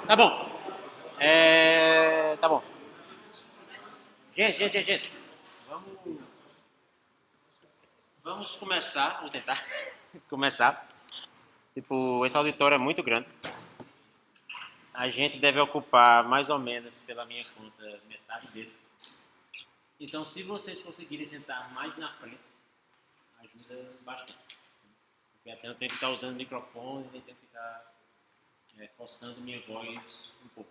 Tá bom. Tá bom. Gente. Vamos, vamos começar. Vou tentar começar. Tipo, esse auditório é muito grande. A gente deve ocupar mais ou menos, pela minha conta, metade dele. Então, se vocês conseguirem sentar mais na frente, ajuda bastante. Porque assim eu tenho que estar usando o microfone, eu tenho que estar forçando minha voz um pouco.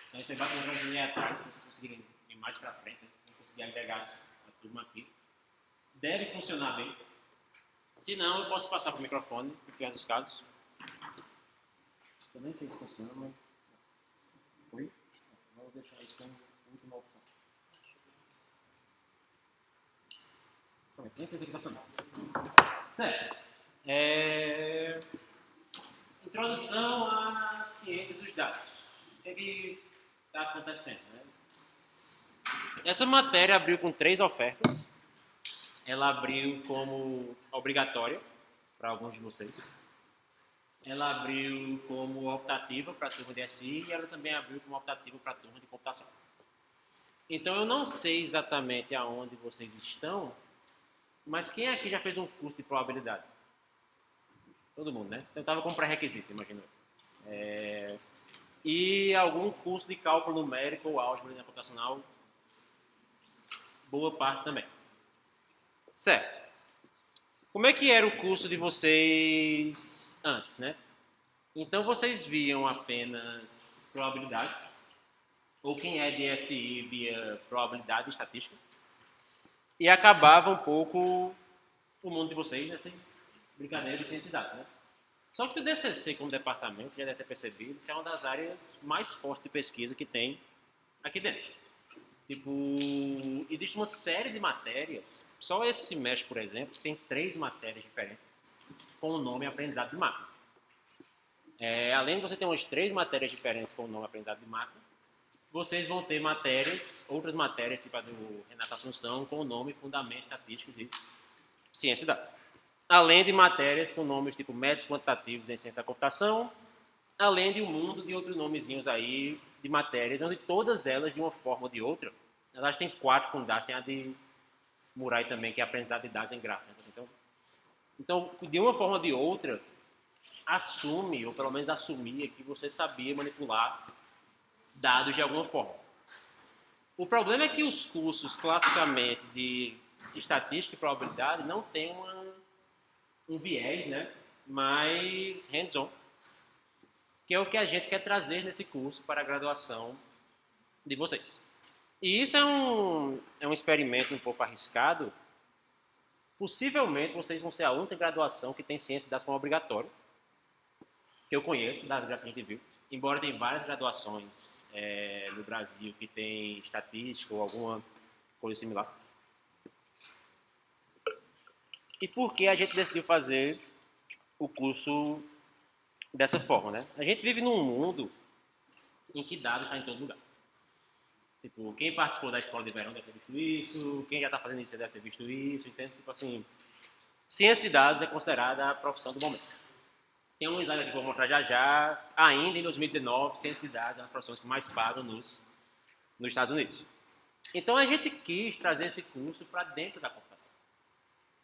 Então, isso é basicamente uma linha atrás, se vocês conseguirem ir mais para frente, né? Não conseguir agregar a turma aqui. Deve funcionar bem. Se não, eu posso passar para o microfone, no pior dos casos. Eu nem sei se funciona, mas. Oi? Vou deixar isso como última opção. Pronto, nem sei se está funcionando. Certo. Introdução à ciência dos dados. O que está acontecendo? Né? Essa matéria abriu com 3 ofertas. Ela abriu como obrigatória para alguns de vocês. Ela abriu como optativa para a turma de SI e ela também abriu como optativa para a turma de computação. Então eu não sei exatamente aonde vocês estão, mas quem aqui já fez um curso de probabilidade? Todo mundo, né? Então estava como pré-requisito, imagino. E algum curso de cálculo numérico ou álgebra computacional, boa parte também. Certo. Como é que era o curso de vocês antes, né? Então vocês viam apenas probabilidade, ou quem é de SI via probabilidade e estatística, e acabava um pouco o mundo de vocês nessa brincadeira de ciência de dados, né? Só que o DCC como departamento, você já deve ter percebido, isso é uma das áreas mais fortes de pesquisa que tem aqui dentro. Tipo, existe uma série de matérias, só esse semestre, por exemplo, tem 3 matérias diferentes com o nome aprendizado de máquina. Além de você ter umas 3 matérias diferentes com o nome aprendizado de máquina, vocês vão ter outras matérias, tipo a do Renato Assunção, com o nome Fundamentos Estatísticos de Ciência de Dados. Além de matérias com nomes tipo métodos quantitativos em ciência da computação, além de um mundo de outros nomezinhos aí de matérias, onde todas elas, de uma forma ou de outra, elas têm 4 com dados, tem a de Murai também, que é aprendizado de dados em gráficos. Então, de uma forma ou de outra, assume, ou pelo menos assumia, que você sabia manipular dados de alguma forma. O problema é que os cursos, classicamente, de estatística e probabilidade não têm um viés, né, mais hands-on, que é o que a gente quer trazer nesse curso para a graduação de vocês. E isso é um experimento um pouco arriscado. Possivelmente vocês vão ser a única graduação que tem ciência de dados como obrigatório, que eu conheço, das graças que a gente viu. Embora tem várias graduações no Brasil que tem estatística ou alguma coisa similar. E por que a gente decidiu fazer o curso dessa forma, né? A gente vive num mundo em que dados está em todo lugar. Tipo, quem participou da escola de verão deve ter visto isso, quem já está fazendo isso deve ter visto isso, entende? Tipo assim, ciência de dados é considerada a profissão do momento. Tem um slide aqui que eu vou mostrar já já. Ainda em 2019, ciência de dados é uma das profissões que mais pagam nos Estados Unidos. Então a gente quis trazer esse curso para dentro da computação.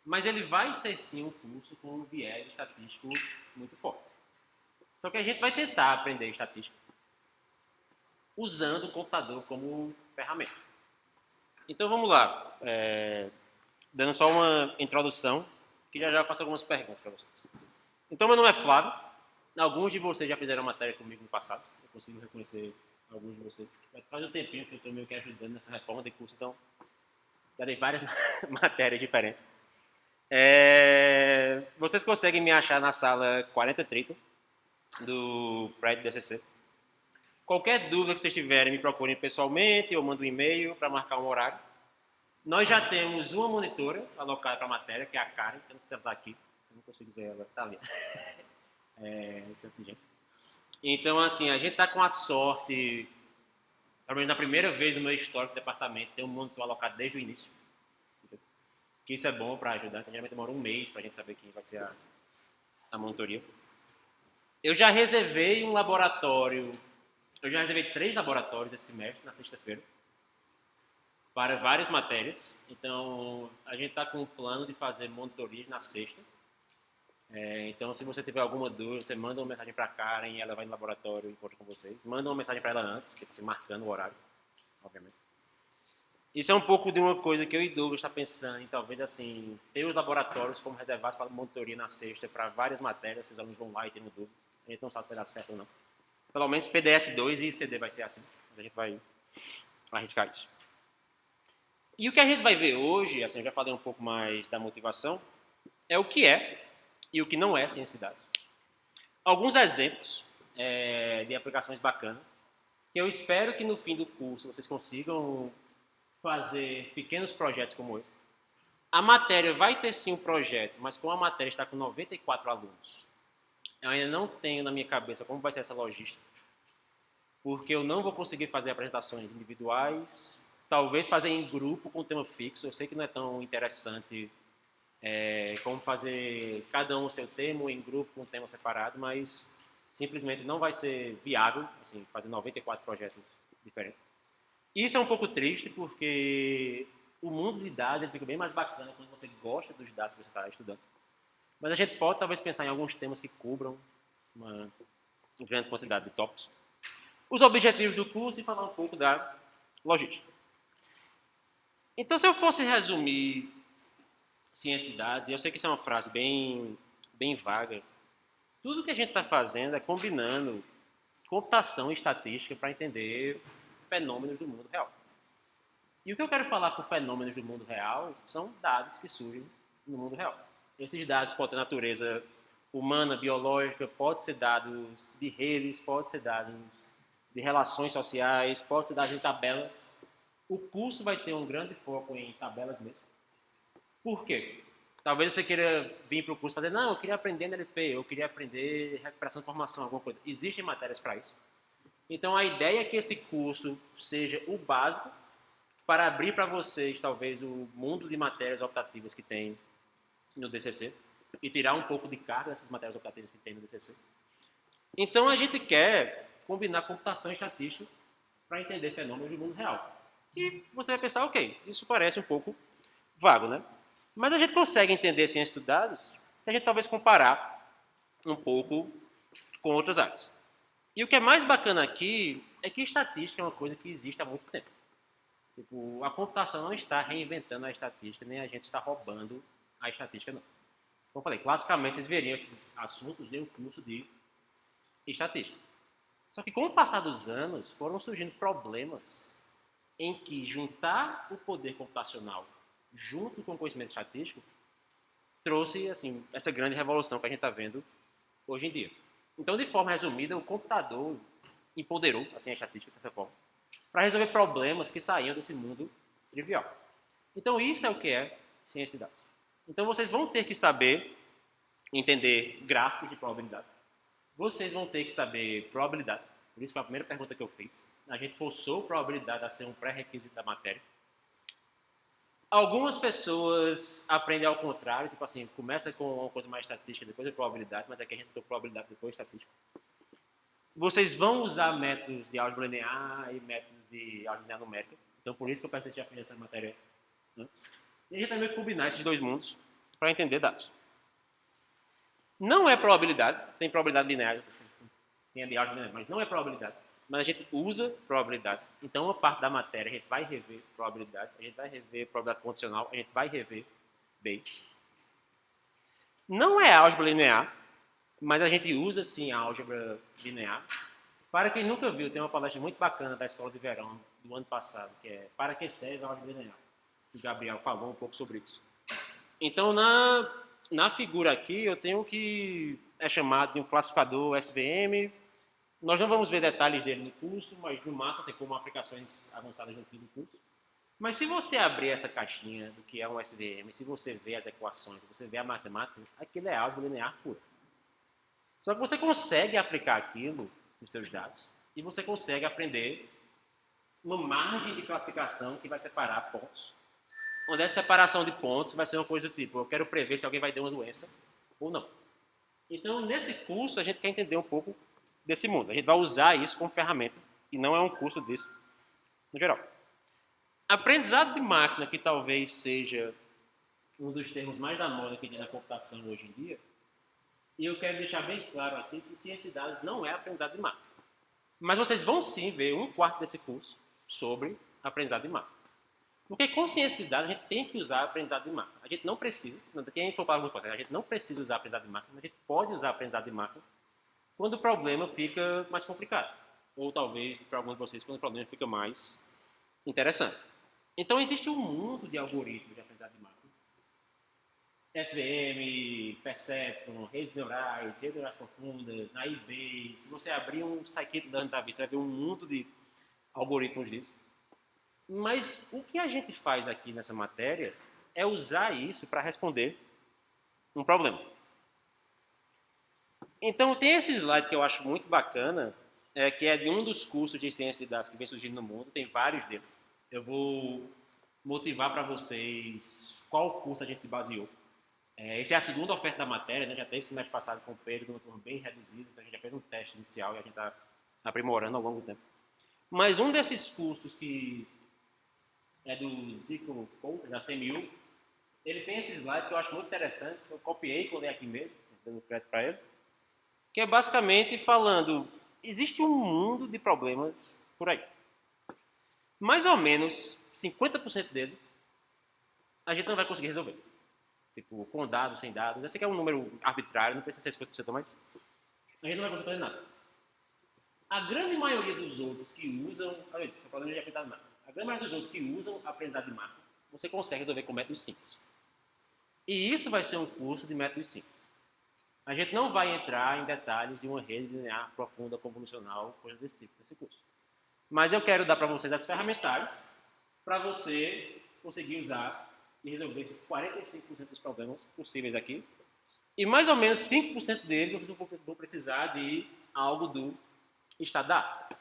Mas ele vai ser sim um curso com um viés estatístico muito forte. Só que a gente vai tentar aprender estatística usando o computador como ferramenta. Então vamos lá, dando só uma introdução, que já eu faço algumas perguntas para vocês. Então meu nome é Flávio, alguns de vocês já fizeram matéria comigo no passado, eu consigo reconhecer alguns de vocês. Faz um tempinho que eu estou meio que ajudando nessa reforma de curso, então já dei várias matérias diferentes. Vocês conseguem me achar na sala 4030 do prédio do DCC. Qualquer dúvida que vocês tiverem, me procurem pessoalmente ou mandem um e-mail para marcar um horário. Nós já temos uma monitora alocada para a matéria, que é a Karen, que eu não sei se ela está aqui, eu não consigo ver ela, está ali. Então, assim, a gente está com a sorte, pelo menos na primeira vez no meu histórico do departamento, ter um monitor alocado desde o início. Que isso é bom para ajudar, então, geralmente demora um mês para a gente saber quem vai ser a monitoria. Eu já reservei um laboratório, eu já reservei 3 laboratórios esse semestre, na sexta-feira, para várias matérias. Então, a gente está com um plano de fazer monitorias na sexta. Então, se você tiver alguma dúvida, você manda uma mensagem para a Karen e ela vai no laboratório e encontra com vocês. Manda uma mensagem para ela antes, que você marcando o horário, obviamente. Isso é um pouco de uma coisa que eu e Douglas está pensando em, talvez assim, ter os laboratórios como reservados para monitoria na sexta para várias matérias, se os alunos vão lá e tendo dúvidas. A gente não sabe se vai dar certo ou não. Pelo menos PDS 2 e CD vai ser assim. Mas a gente vai arriscar isso. E o que a gente vai ver hoje, assim, eu já falei um pouco mais da motivação, é o que é e o que não é ciência de dados. Alguns exemplos de aplicações bacanas, que eu espero que no fim do curso vocês consigam fazer pequenos projetos como esse. A matéria vai ter sim um projeto, mas como a matéria está com 94 alunos, eu ainda não tenho na minha cabeça como vai ser essa logística, porque eu não vou conseguir fazer apresentações individuais, talvez fazer em grupo com tema fixo. Eu sei que não é tão interessante como fazer cada um o seu tema, ou em grupo com um tema separado, mas simplesmente não vai ser viável assim, fazer 94 projetos diferentes. Isso é um pouco triste, porque o mundo de dados ele fica bem mais bacana quando você gosta dos dados que você está estudando. Mas a gente pode talvez pensar em alguns temas que cubram uma grande quantidade de tópicos. Os objetivos do curso e falar um pouco da logística. Então, se eu fosse resumir ciência de dados, e eu sei que isso é uma frase bem vaga, tudo que a gente está fazendo é combinando computação e estatística para entender fenômenos do mundo real. E o que eu quero falar com fenômenos do mundo real são dados que surgem no mundo real. Esses dados podem ter natureza humana, biológica, pode ser dados de redes, pode ser dados de relações sociais, pode ser dados em tabelas. O curso vai ter um grande foco em tabelas mesmo. Por quê? Talvez você queira vir para o curso e fazer, não, eu queria aprender NLP, eu queria aprender recuperação de informação, alguma coisa. Existem matérias para isso. Então, a ideia é que esse curso seja o básico para abrir para vocês, talvez, o mundo de matérias optativas que tem no DCC e tirar um pouco de carga dessas matérias optativas que tem no DCC. Então, a gente quer combinar computação e estatística para entender fenômenos do mundo real. E você vai pensar, ok, isso parece um pouco vago, né? Mas a gente consegue entender ciência de dados se a gente talvez comparar um pouco com outras áreas. E o que é mais bacana aqui é que estatística é uma coisa que existe há muito tempo. Tipo, a computação não está reinventando a estatística, nem a gente está roubando a estatística, não. Como eu falei, classicamente vocês veriam esses assuntos em um curso de estatística. Só que com o passar dos anos, foram surgindo problemas em que juntar o poder computacional junto com o conhecimento estatístico trouxe assim, essa grande revolução que a gente está vendo hoje em dia. Então, de forma resumida, o computador empoderou assim, a estatística, de certa forma, para resolver problemas que saíam desse mundo trivial. Então, isso é o que é ciência de dados. Então, vocês vão ter que saber entender gráficos de probabilidade. Vocês vão ter que saber probabilidade. Por isso foi a primeira pergunta que eu fiz. A gente forçou probabilidade a ser um pré-requisito da matéria. Algumas pessoas aprendem ao contrário, tipo assim, começa com uma coisa mais estatística, depois é probabilidade, mas aqui a gente tem probabilidade depois estatística. Vocês vão usar métodos de álgebra linear e métodos de álgebra linear numérica. Então, por isso que eu pensei já aprender essa matéria antes. E a gente vai meio que combinar esses dois mundos para entender dados. Não é probabilidade, tem probabilidade linear, tem a de álgebra linear, mas não é probabilidade. Mas a gente usa probabilidade. Então, uma parte da matéria a gente vai rever probabilidade, a gente vai rever probabilidade condicional, a gente vai rever Bayes. Não é álgebra linear, mas a gente usa sim a álgebra linear. Para quem nunca viu, tem uma palestra muito bacana da Escola de Verão do ano passado, que é Para que serve a álgebra linear? O Gabriel falou um pouco sobre isso. Então, na figura aqui, eu tenho o que é chamado de um classificador SVM. Nós não vamos ver detalhes dele no curso, mas no máximo, assim, como aplicações avançadas no fim do curso. Mas se você abrir essa caixinha do que é um SVM, se você vê as equações, se você vê a matemática, aquilo é álgebra linear pura. Só que você consegue aplicar aquilo nos seus dados e você consegue aprender uma margem de classificação que vai separar pontos. Onde essa separação de pontos vai ser uma coisa do tipo, eu quero prever se alguém vai ter uma doença ou não. Então, nesse curso, a gente quer entender um pouco desse mundo. A gente vai usar isso como ferramenta e não é um curso disso no geral. Aprendizado de máquina, que talvez seja um dos termos mais da moda que tem na computação hoje em dia, e eu quero deixar bem claro aqui que ciência de dados não é aprendizado de máquina. Mas vocês vão sim ver um quarto desse curso sobre aprendizado de máquina. Porque com ciência de dados a gente tem que usar aprendizado de máquina. A gente não precisa, quem for para alguns pontos, a gente não precisa usar aprendizado de máquina, mas a gente pode usar aprendizado de máquina quando o problema fica mais complicado. Ou talvez, para alguns de vocês, quando o problema fica mais interessante. Então existe um mundo de algoritmos de aprendizado de máquina. SVM, Perceptron, redes neurais profundas, naive. Se você abrir um scikit-learn da vida, você vai ver um mundo de algoritmos disso. Mas o que a gente faz aqui nessa matéria é usar isso para responder um problema. Então tem esse slide que eu acho muito bacana, que é de um dos cursos de ciência de dados que vem surgindo no mundo, tem vários deles. Eu vou motivar para vocês qual curso a gente se baseou. Essa é a segunda oferta da matéria, né? Já teve semestre passado com o Pedro, numa turma bem reduzida, então a gente já fez um teste inicial e a gente está aprimorando ao longo do tempo. Mas um desses cursos que é do Zico Couto, da CMU, ele tem esse slide que eu acho muito interessante, eu copiei e colei aqui mesmo, dando crédito para ele, que é basicamente falando, existe um mundo de problemas por aí. Mais ou menos 50% deles a gente não vai conseguir resolver. Tipo, com dados, sem dados. Eu sei que é um número arbitrário, não precisa ser 50%, mas a gente não vai conseguir fazer nada. A grande maioria dos outros que usam, olha isso, problema de aprendizado de máquina. A grande maioria dos outros que usam aprendizado de máquina, você consegue resolver com métodos simples. E isso vai ser um curso de métodos simples. A gente não vai entrar em detalhes de uma rede linear profunda, convolucional, coisa desse tipo, nesse curso. Mas eu quero dar para vocês as ferramentais para você conseguir usar e resolver esses 45% dos problemas possíveis aqui. E mais ou menos 5% deles vocês vão precisar de algo do estado da arte.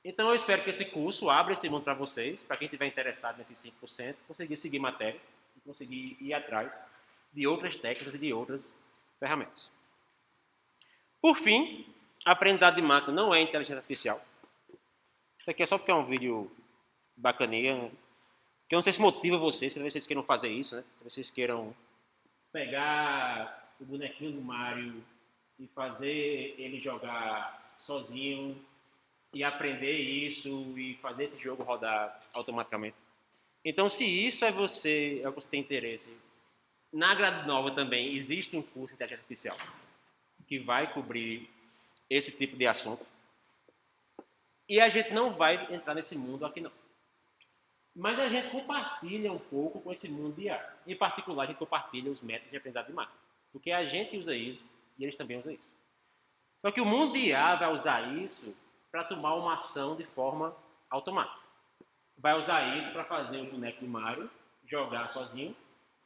Então eu espero que esse curso abra esse mundo para vocês, para quem estiver interessado nesses 5%, conseguir seguir matérias e conseguir ir atrás de outras técnicas e de outras ferramentas. Por fim, aprendizado de máquina não é inteligência artificial. Isso aqui é só porque é um vídeo bacaninha, que eu não sei se motiva vocês, talvez vocês queiram fazer isso, né? Talvez vocês queiram pegar o bonequinho do Mario e fazer ele jogar sozinho e aprender isso e fazer esse jogo rodar automaticamente. Então, se isso você tem interesse, na grade nova também existe um curso de inteligência artificial que vai cobrir esse tipo de assunto. E a gente não vai entrar nesse mundo aqui não. Mas a gente compartilha um pouco com esse mundo de IA. Em particular, a gente compartilha os métodos de aprendizado de máquina. Porque a gente usa isso e eles também usam isso. Só que o mundo de IA vai usar isso para tomar uma ação de forma automática. Vai usar isso para fazer o boneco do Mario jogar sozinho,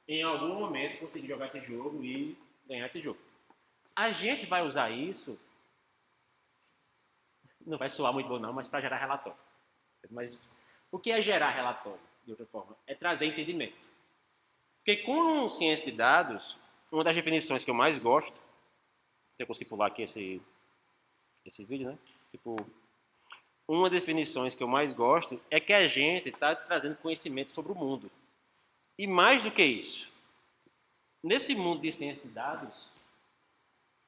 em algum momento conseguir jogar esse jogo e ganhar esse jogo. A gente vai usar isso, não vai soar muito bom não, mas para gerar relatório. Mas o que é gerar relatório, de outra forma? É trazer entendimento. Porque com ciência de dados, uma das definições que eu mais gosto, eu consegui pular aqui esse vídeo, né? Tipo, uma das definições que eu mais gosto é que a gente está trazendo conhecimento sobre o mundo. E mais do que isso, nesse mundo de ciência de dados,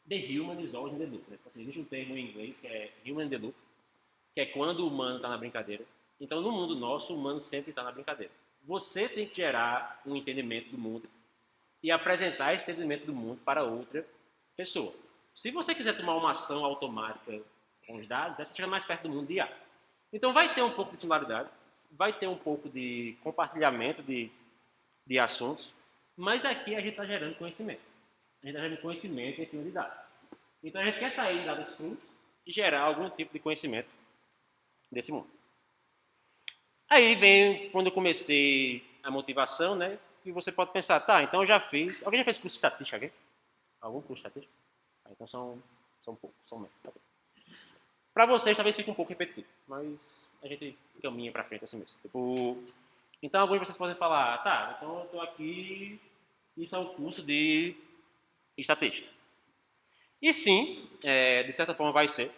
the human is always in the loop. Né? Assim, existe um termo em inglês que é human in the loop, que é quando o humano está na brincadeira. Então, no mundo nosso, o humano sempre está na brincadeira. Você tem que gerar um entendimento do mundo e apresentar esse entendimento do mundo para outra pessoa. Se você quiser tomar uma ação automática com os dados, você chega mais perto do mundo de IA. Então, vai ter um pouco de similaridade, vai ter um pouco de compartilhamento de assuntos, mas aqui a gente está gerando conhecimento. A gente está gerando conhecimento em cima de dados. Então, a gente quer sair de dados crus e gerar algum tipo de conhecimento desse mundo. Aí vem quando eu comecei a motivação, né? Que você pode pensar, tá, então eu já fiz. Alguém já fez curso de estatística aqui? Algum curso de estatística? Então são poucos, são menos. Tá. Para vocês talvez fique um pouco repetitivo, mas a gente caminha para frente assim mesmo. Tipo, então alguns de vocês podem falar, tá, então eu estou aqui, isso é um curso de estatística. E sim, de certa forma vai ser.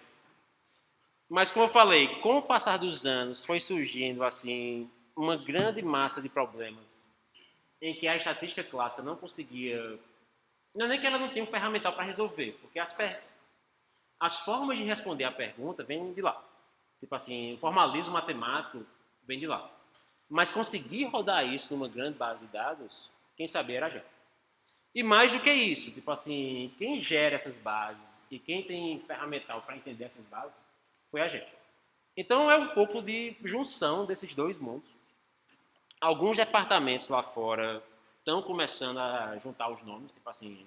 Mas como eu falei, com o passar dos anos foi surgindo assim uma grande massa de problemas em que a estatística clássica não conseguia, não é nem que ela não tem um ferramental para resolver, porque as formas de responder a pergunta vêm de lá. Tipo assim, o formalismo matemático vem de lá. Mas conseguir rodar isso numa grande base de dados, quem sabia era a gente. E mais do que isso, tipo assim, quem gera essas bases e quem tem ferramental para entender essas bases foi a gente. Então é um pouco de junção desses dois mundos. Alguns departamentos lá fora estão começando a juntar os nomes, tipo assim,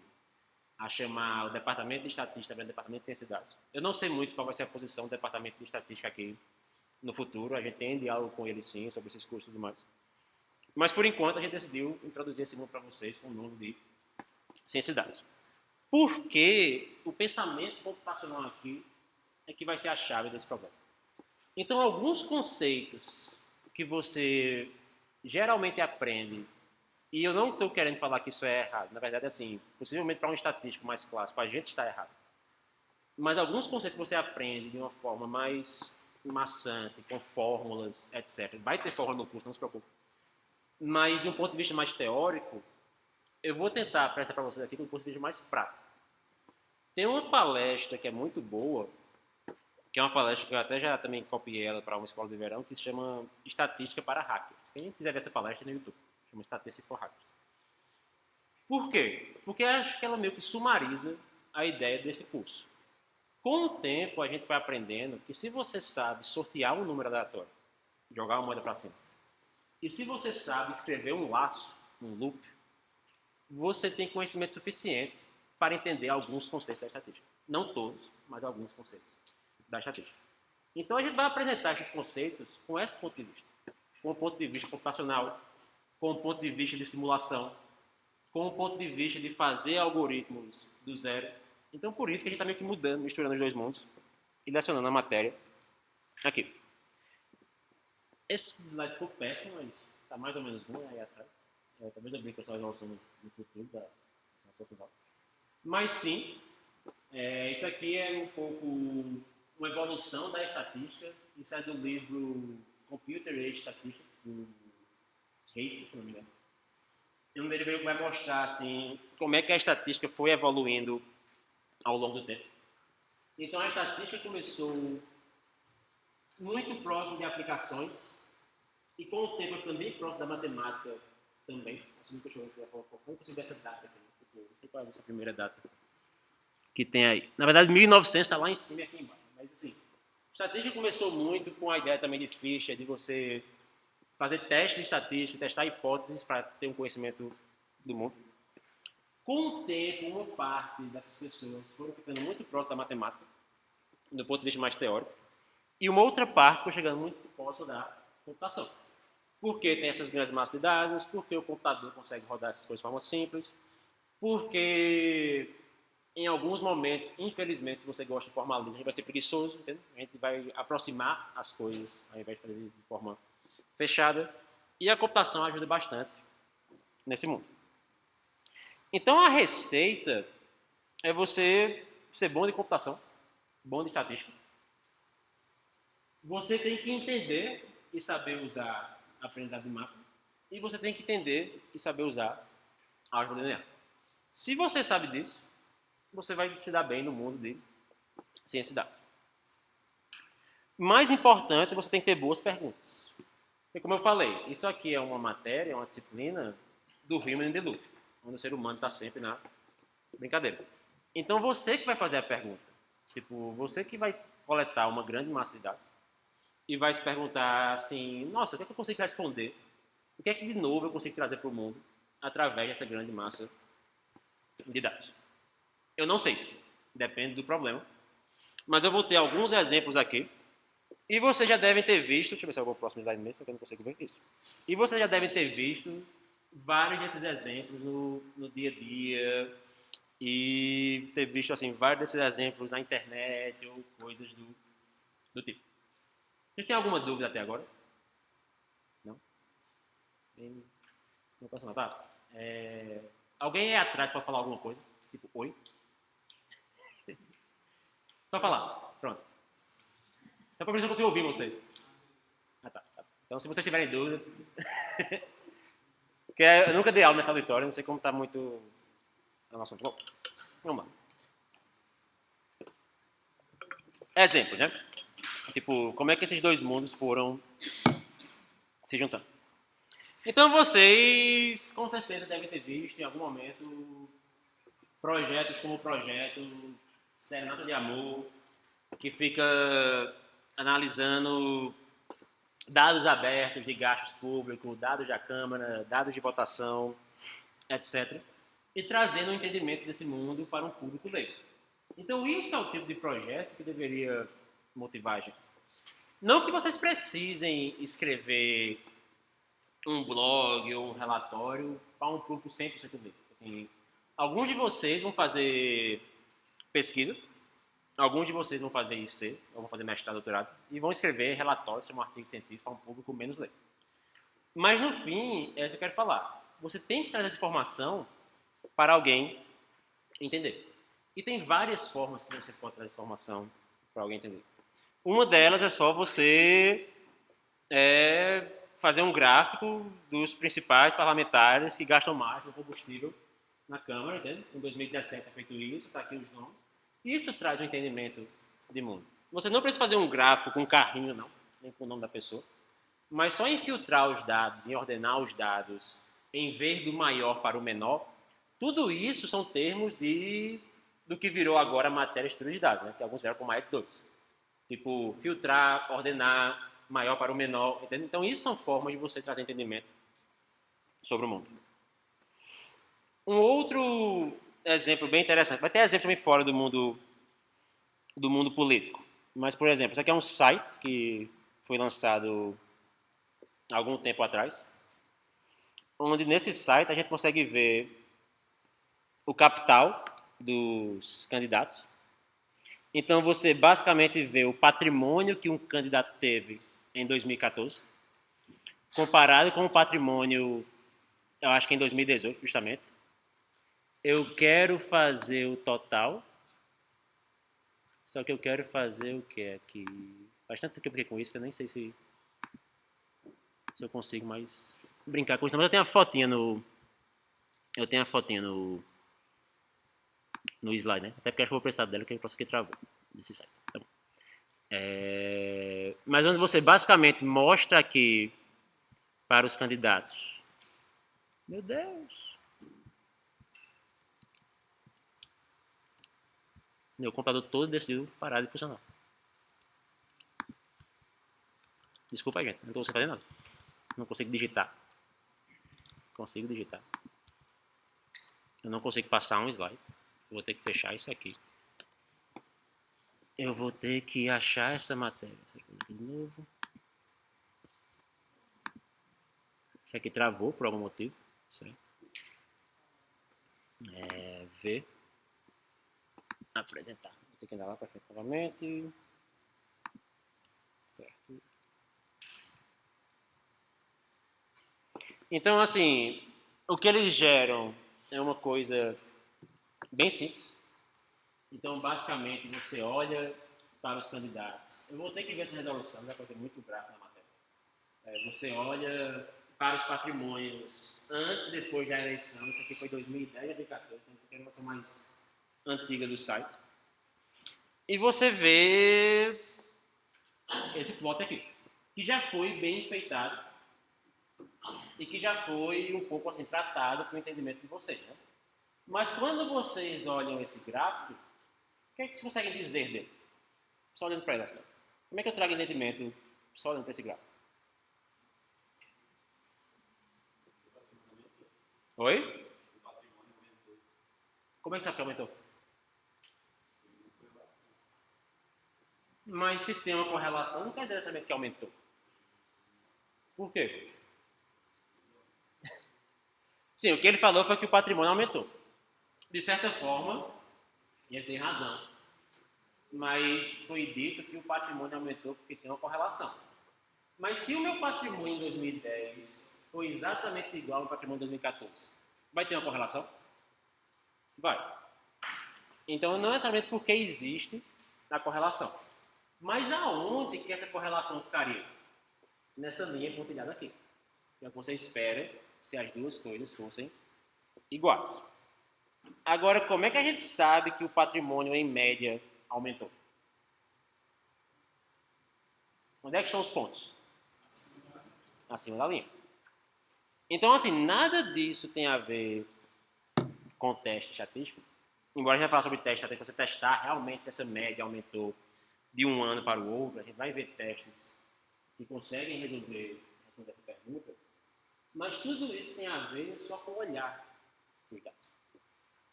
a chamar o departamento de estatística também, o departamento de ciência de dados. Eu não sei muito qual vai ser a posição do departamento de estatística aqui no futuro, a gente tem diálogo com ele sim, sobre esses cursos e tudo mais. Mas por enquanto a gente decidiu introduzir esse mundo para vocês com o nome de ciência de dados. Porque o pensamento computacional aqui é que vai ser a chave desse problema. Então, alguns conceitos que você geralmente aprende, e eu não estou querendo falar que isso é errado, na verdade, assim, possivelmente para um estatístico mais clássico, a gente está errado. Mas alguns conceitos que você aprende de uma forma mais maçante, com fórmulas, etc. Vai ter fórmula no curso, não se preocupe. Mas, de um ponto de vista mais teórico, eu vou tentar apresentar para vocês aqui de um ponto de vista mais prático. Tem uma palestra que é muito boa, que é uma palestra que eu até já também copiei ela para uma escola de verão, que se chama Estatística para Hackers. Quem quiser ver essa palestra no YouTube, chama Estatística for Hackers. Por quê? Porque eu acho que ela meio que sumariza a ideia desse curso. Com o tempo, a gente foi aprendendo que se você sabe sortear um número aleatório, jogar uma moeda para cima, e se você sabe escrever um laço, um loop, você tem conhecimento suficiente para entender alguns conceitos da estatística. Não todos, mas alguns conceitos da estatística. Então a gente vai apresentar esses conceitos com esse ponto de vista. Com o ponto de vista computacional, com o ponto de vista de simulação, com o ponto de vista de fazer algoritmos do zero. Então por isso que a gente está meio que mudando, misturando os dois mundos e lecionando a matéria aqui. Esse slide ficou péssimo, mas está mais ou menos bom aí atrás. Talvez eu brinque com essa evolução no futuro da final. Mas sim, isso aqui é um pouco uma evolução da estatística. Isso é do livro Computer Age Statistics, do Casey, se não me engano. E um dele vai mostrar assim, como é que a estatística foi evoluindo ao longo do tempo. Então a estatística começou muito próximo de aplicações e com o tempo também próximo da matemática também. Vamos conseguir essa data aqui. Não sei qual é essa primeira data que tem aí. Na verdade, 1900 está lá em cima e aqui embaixo. Mas assim, a estatística começou muito com a ideia também de ficha, de você fazer testes de estatística, testar hipóteses para ter um conhecimento do mundo. Com o tempo, uma parte dessas pessoas foram ficando muito próximas da matemática, do ponto de vista mais teórico, e uma outra parte foi chegando muito próximo da computação. Porque tem essas grandes massas de dados, porque o computador consegue rodar essas coisas de forma simples, porque em alguns momentos, infelizmente, se você gosta de formalismo, a gente vai ser preguiçoso, entende? A gente vai aproximar as coisas ao invés de fazer de forma fechada. E a computação ajuda bastante nesse mundo. Então a receita é você ser bom de computação, bom de estatística. Você tem que entender e saber usar a aprendizado de máquina. E você tem que entender e saber usar a álgebra linear. Se você sabe disso, você vai se dar bem no mundo de ciência de dados. Mais importante, você tem que ter boas perguntas. E como eu falei, isso aqui é uma matéria, uma disciplina do Human in the Loop, onde o ser humano está sempre na brincadeira. Então você que vai fazer a pergunta. Tipo, você que vai coletar uma grande massa de dados e vai se perguntar assim, nossa, o que é que eu consigo responder? O que é que de novo eu consigo trazer para o mundo através dessa grande massa de dados? Eu não sei, depende do problema. Mas eu vou ter alguns exemplos aqui. E vocês já devem ter visto, deixa eu ver se eu vou para o próximo slide mesmo, que eu não consigo ver isso. E vocês já devem ter visto vários desses exemplos no dia a dia e ter visto assim vários desses exemplos na internet ou coisas do tipo. Vocês têm alguma dúvida até agora? Não? Não posso notar? Alguém aí atrás pode falar alguma coisa? Tipo, oi? Só falar. Pronto. Só para ver se eu consigo ouvir você. Ah, tá. Então, se vocês tiverem dúvida... Porque eu nunca dei aula nessa auditória, não sei como está muito... Bom, vamos lá. Exemplos, né? Tipo, como é que esses dois mundos foram se juntando. Então vocês, com certeza, devem ter visto em algum momento projetos como o projeto Serenata de Amor, que fica analisando dados abertos de gastos públicos, dados da Câmara, dados de votação, etc. E trazendo o entendimento desse mundo para um público leigo. Então isso é o tipo de projeto que deveria motivar a gente. Não que vocês precisem escrever um blog ou um relatório para um público 100% leigo. Assim, alguns de vocês vão fazer pesquisa, alguns de vocês vão fazer IC, ou vão fazer mestrado, doutorado, e vão escrever relatórios, como um artigo científico, para um público menos leigo. Mas no fim, é isso que eu quero falar. Você tem que trazer essa informação para alguém entender. E tem várias formas que você pode trazer essa informação para alguém entender. Uma delas é só você fazer um gráfico dos principais parlamentares que gastam mais no combustível na Câmara, entende? Em 2017 é feito isso, está aqui os nomes. Isso traz um entendimento de mundo. Você não precisa fazer um gráfico com um carrinho, não, nem com o nome da pessoa, mas só infiltrar os dados, em ordenar os dados, em vez do maior para o menor, tudo isso são termos do que virou agora a matéria estrutura de dados, né? Que alguns vieram com mais 2. Tipo, filtrar, ordenar, maior para o menor, entende? Então, isso são formas de você trazer entendimento sobre o mundo. Um outro exemplo bem interessante, vai ter exemplo também fora do mundo político, mas, por exemplo, isso aqui é um site que foi lançado há algum tempo atrás, onde nesse site a gente consegue ver o capital dos candidatos. Então, você basicamente vê o patrimônio que um candidato teve em 2014, comparado com o patrimônio, eu acho que em 2018, justamente. Eu quero fazer o total, só que eu quero fazer o que aqui? Faz tanto tempo que eu brinquei com isso que eu nem sei se eu consigo mais brincar com isso. Mas eu tenho a fotinha no slide, né? Até porque acho que eu vou precisar dela, que eu posso aqui travou nesse site. Tá bom. Mas onde você basicamente mostra aqui para os candidatos. Meu Deus! Meu computador todo decidiu parar de funcionar. Desculpa aí, gente. Não estou conseguindo fazer nada. Não consigo digitar. Consigo digitar. Eu não consigo passar um slide. Eu vou ter que fechar isso aqui. Eu vou ter que achar essa matéria. Essa aqui de novo. Isso aqui travou por algum motivo. Certo? Ver. Apresentar. Vou ter que andar lá para frente novamente. Certo. Então, assim, o que eles geram é uma coisa bem simples. Então, basicamente, você olha para os candidatos. Eu vou ter que ver essa resolução, já que eu tenho muito gráfico na matéria. Você olha para os patrimônios antes e depois da eleição. Isso aqui foi 2010 e 2014, então isso aqui é a versão mais antiga do site. E você vê esse plot aqui, que já foi bem enfeitado e que já foi um pouco assim tratado para o entendimento de vocês, né? Mas quando vocês olham esse gráfico, o que é que vocês conseguem dizer dele? Só olhando para ele assim. Como é que eu trago entendimento só olhando para esse gráfico? Oi? Como é que você sabe que aumentou? Mas se tem uma correlação, não quer dizer necessariamente que aumentou. Por quê? Sim, o que ele falou foi que o patrimônio aumentou. De certa forma, ele tem razão. Mas foi dito que o patrimônio aumentou porque tem uma correlação. Mas se o meu patrimônio em 2010 foi exatamente igual ao patrimônio em 2014, vai ter uma correlação? Vai. Então, não necessariamente porque existe da correlação. Mas aonde que essa correlação ficaria? Nessa linha pontilhada aqui. Que é o que você espera se as duas coisas fossem iguais. Agora, como é que a gente sabe que o patrimônio, em média, aumentou? Onde é que estão os pontos? Acima da linha. Então, assim, nada disso tem a ver com teste estatístico. Embora a gente vai falar sobre teste estatístico, você testar realmente se essa média aumentou de um ano para o outro. A gente vai ver testes que conseguem responder essa pergunta. Mas tudo isso tem a ver só com olhar os dados.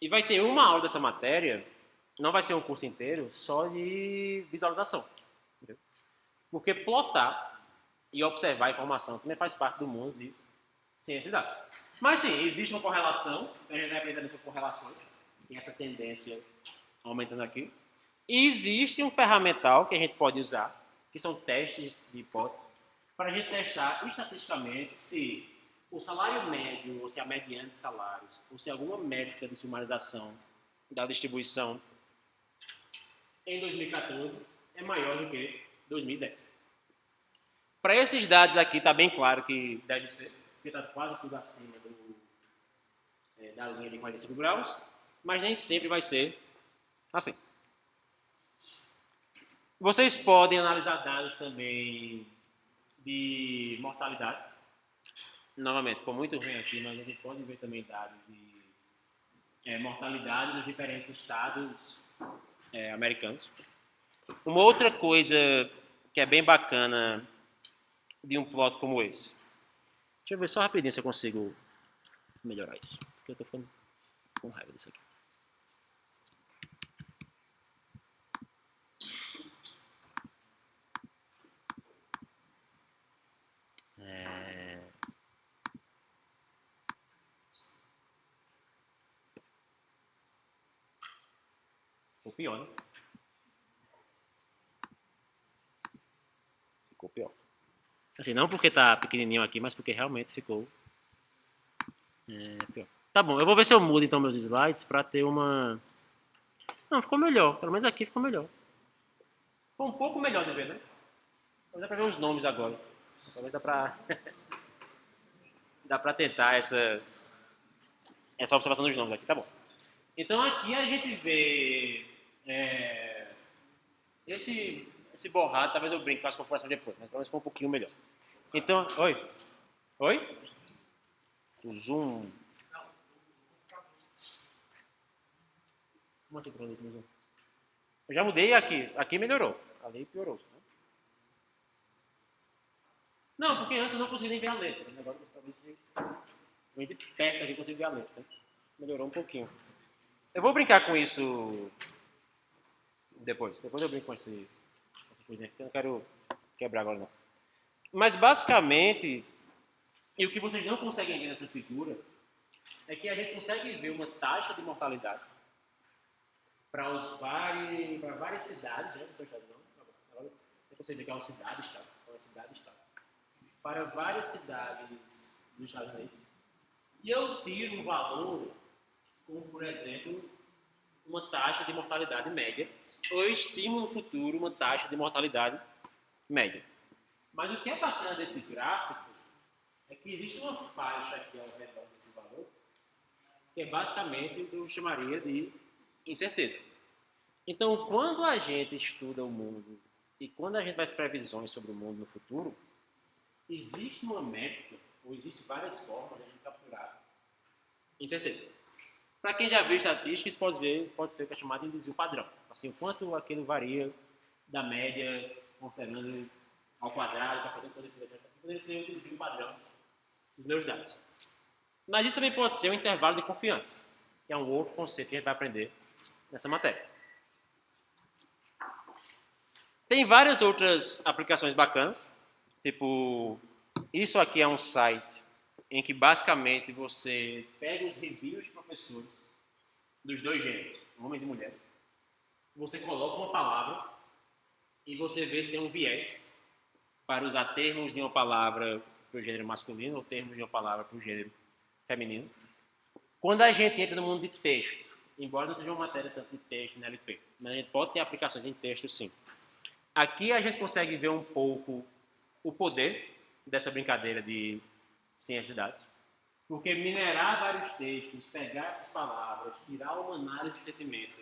E vai ter uma aula dessa matéria, não vai ser um curso inteiro, só de visualização. Entendeu? Porque plotar e observar a informação também faz parte do mundo de ciência de dados. Mas sim, existe uma correlação, a gente vai aprender sobre correlações, tem essa tendência aumentando aqui. E existe um ferramental que a gente pode usar, que são testes de hipótese, para a gente testar estatisticamente se o salário médio, ou se a mediana de salários, ou se alguma métrica de sumarização da distribuição em 2014 é maior do que 2010. Para esses dados aqui está bem claro que deve ser, porque está quase tudo acima da linha de 45 graus, mas nem sempre vai ser assim. Vocês podem analisar dados também de mortalidade. Novamente, ficou muito ruim aqui, mas a gente pode ver também dados de mortalidade dos diferentes estados americanos. Uma outra coisa que é bem bacana de um plot como esse. Deixa eu ver só rapidinho se eu consigo melhorar isso, porque eu estou ficando com raiva disso aqui. Ficou pior, né? Ficou pior. Assim, não porque tá pequenininho aqui, mas porque realmente ficou pior. Tá bom, eu vou ver se eu mudo então meus slides para ter uma... Não, ficou melhor. Pelo menos aqui ficou melhor. Ficou um pouco melhor de ver, né? Mas dá para ver os nomes agora. Talvez dá para dá para tentar essa observação dos nomes aqui, tá bom. Então aqui a gente vê esse borrado, talvez eu brinque com as configurações depois, mas pelo menos ficou um pouquinho melhor. Então, oi? Oi? O zoom. Como assim para onde no zoom? Eu já mudei aqui. Aqui melhorou. Ali piorou. Né? Não, porque antes eu não conseguia nem ver a letra. Agora talvez de perto aqui eu consigo ver a letra. Né? Melhorou um pouquinho. Eu vou brincar com isso depois. Depois eu brinco com esse coisa, porque eu não quero quebrar agora não. Mas basicamente, e o que vocês não conseguem ver nessa figura, é que a gente consegue ver uma taxa de mortalidade para várias cidades, né? Agora você vê que é uma cidade-estado. Para várias cidades dos Estados Unidos. E eu tiro um valor, como por exemplo, uma taxa de mortalidade média, ou eu estimo no futuro uma taxa de mortalidade média. Mas o que é bacana desse gráfico é que existe uma faixa aqui ao redor desse valor, que é basicamente o que eu chamaria de incerteza. Então, quando a gente estuda o mundo e quando a gente faz previsões sobre o mundo no futuro, existe uma métrica, ou existem várias formas de a gente capturar incerteza. Para quem já viu estatística, isso pode ser chamado de desvio padrão. Assim, o quanto aquilo varia da média, considerando ao quadrado, para poder ser o desvio padrão dos meus dados. Mas isso também pode ser um intervalo de confiança, que é um outro conceito que a gente vai aprender nessa matéria. Tem várias outras aplicações bacanas, tipo, isso aqui é um site em que basicamente você pega os reviews de professores dos dois gêneros, homens e mulheres, você coloca uma palavra e você vê se tem um viés para usar termos de uma palavra para o gênero masculino ou termos de uma palavra para o gênero feminino. Quando a gente entra no mundo de texto embora não seja uma matéria tanto de texto na LP. Mas a gente pode ter aplicações em texto, sim. Aqui a gente consegue ver um pouco o poder dessa brincadeira de ciência de dados. Porque minerar vários textos, pegar essas palavras, tirar uma análise de sentimento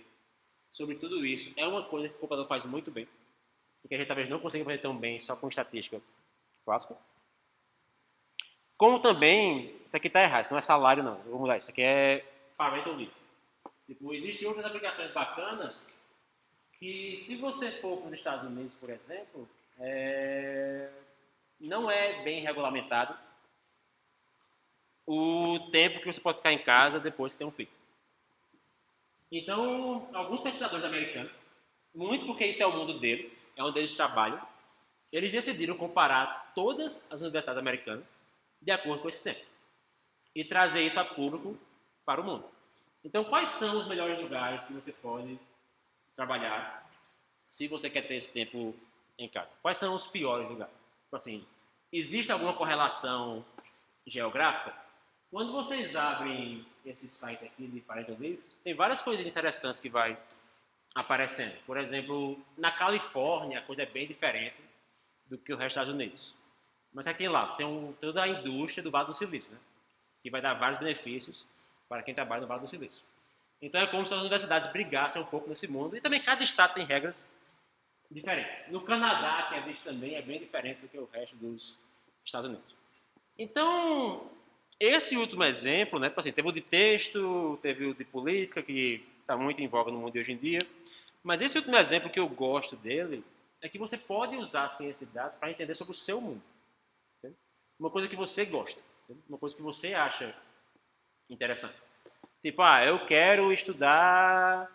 sobre tudo isso é uma coisa que o computador faz muito bem. E que a gente talvez não consiga fazer tão bem só com estatística clássica. Como também, isso aqui está errado, isso não é salário não, eu vou mudar, isso aqui é parental leave. Tipo, existem outras aplicações bacanas que se você for para os Estados Unidos, por exemplo, não é bem regulamentado o tempo que você pode ficar em casa depois que tem um filho. Então, alguns pesquisadores americanos, muito porque isso é o mundo deles, é onde eles trabalham, eles decidiram comparar todas as universidades americanas de acordo com esse tempo e trazer isso a público para o mundo. Então, quais são os melhores lugares que você pode trabalhar se você quer ter esse tempo em casa? Quais são os piores lugares? Tipo assim, existe alguma correlação geográfica? Quando vocês abrem esse site aqui de Parental Leave, tem várias coisas interessantes que vai aparecendo. Por exemplo, na Califórnia a coisa é bem diferente do que o resto dos Estados Unidos. Mas aqui lá, você tem toda a indústria do Vale do Silício, né? Que vai dar vários benefícios para quem trabalha no Vale do Silício. Então é como se as universidades brigassem um pouco nesse mundo. E também cada estado tem regras diferentes. No Canadá, que é visto também, é bem diferente do que o resto dos Estados Unidos. Então, esse último exemplo, né, assim, teve o de texto, teve o de política, que está muito em voga no mundo de hoje em dia. Mas esse último exemplo que eu gosto dele é que você pode usar a ciência de dados para entender sobre o seu mundo. Entende? Uma coisa que você gosta, entende? Uma coisa que você acha interessante. Tipo, eu quero estudar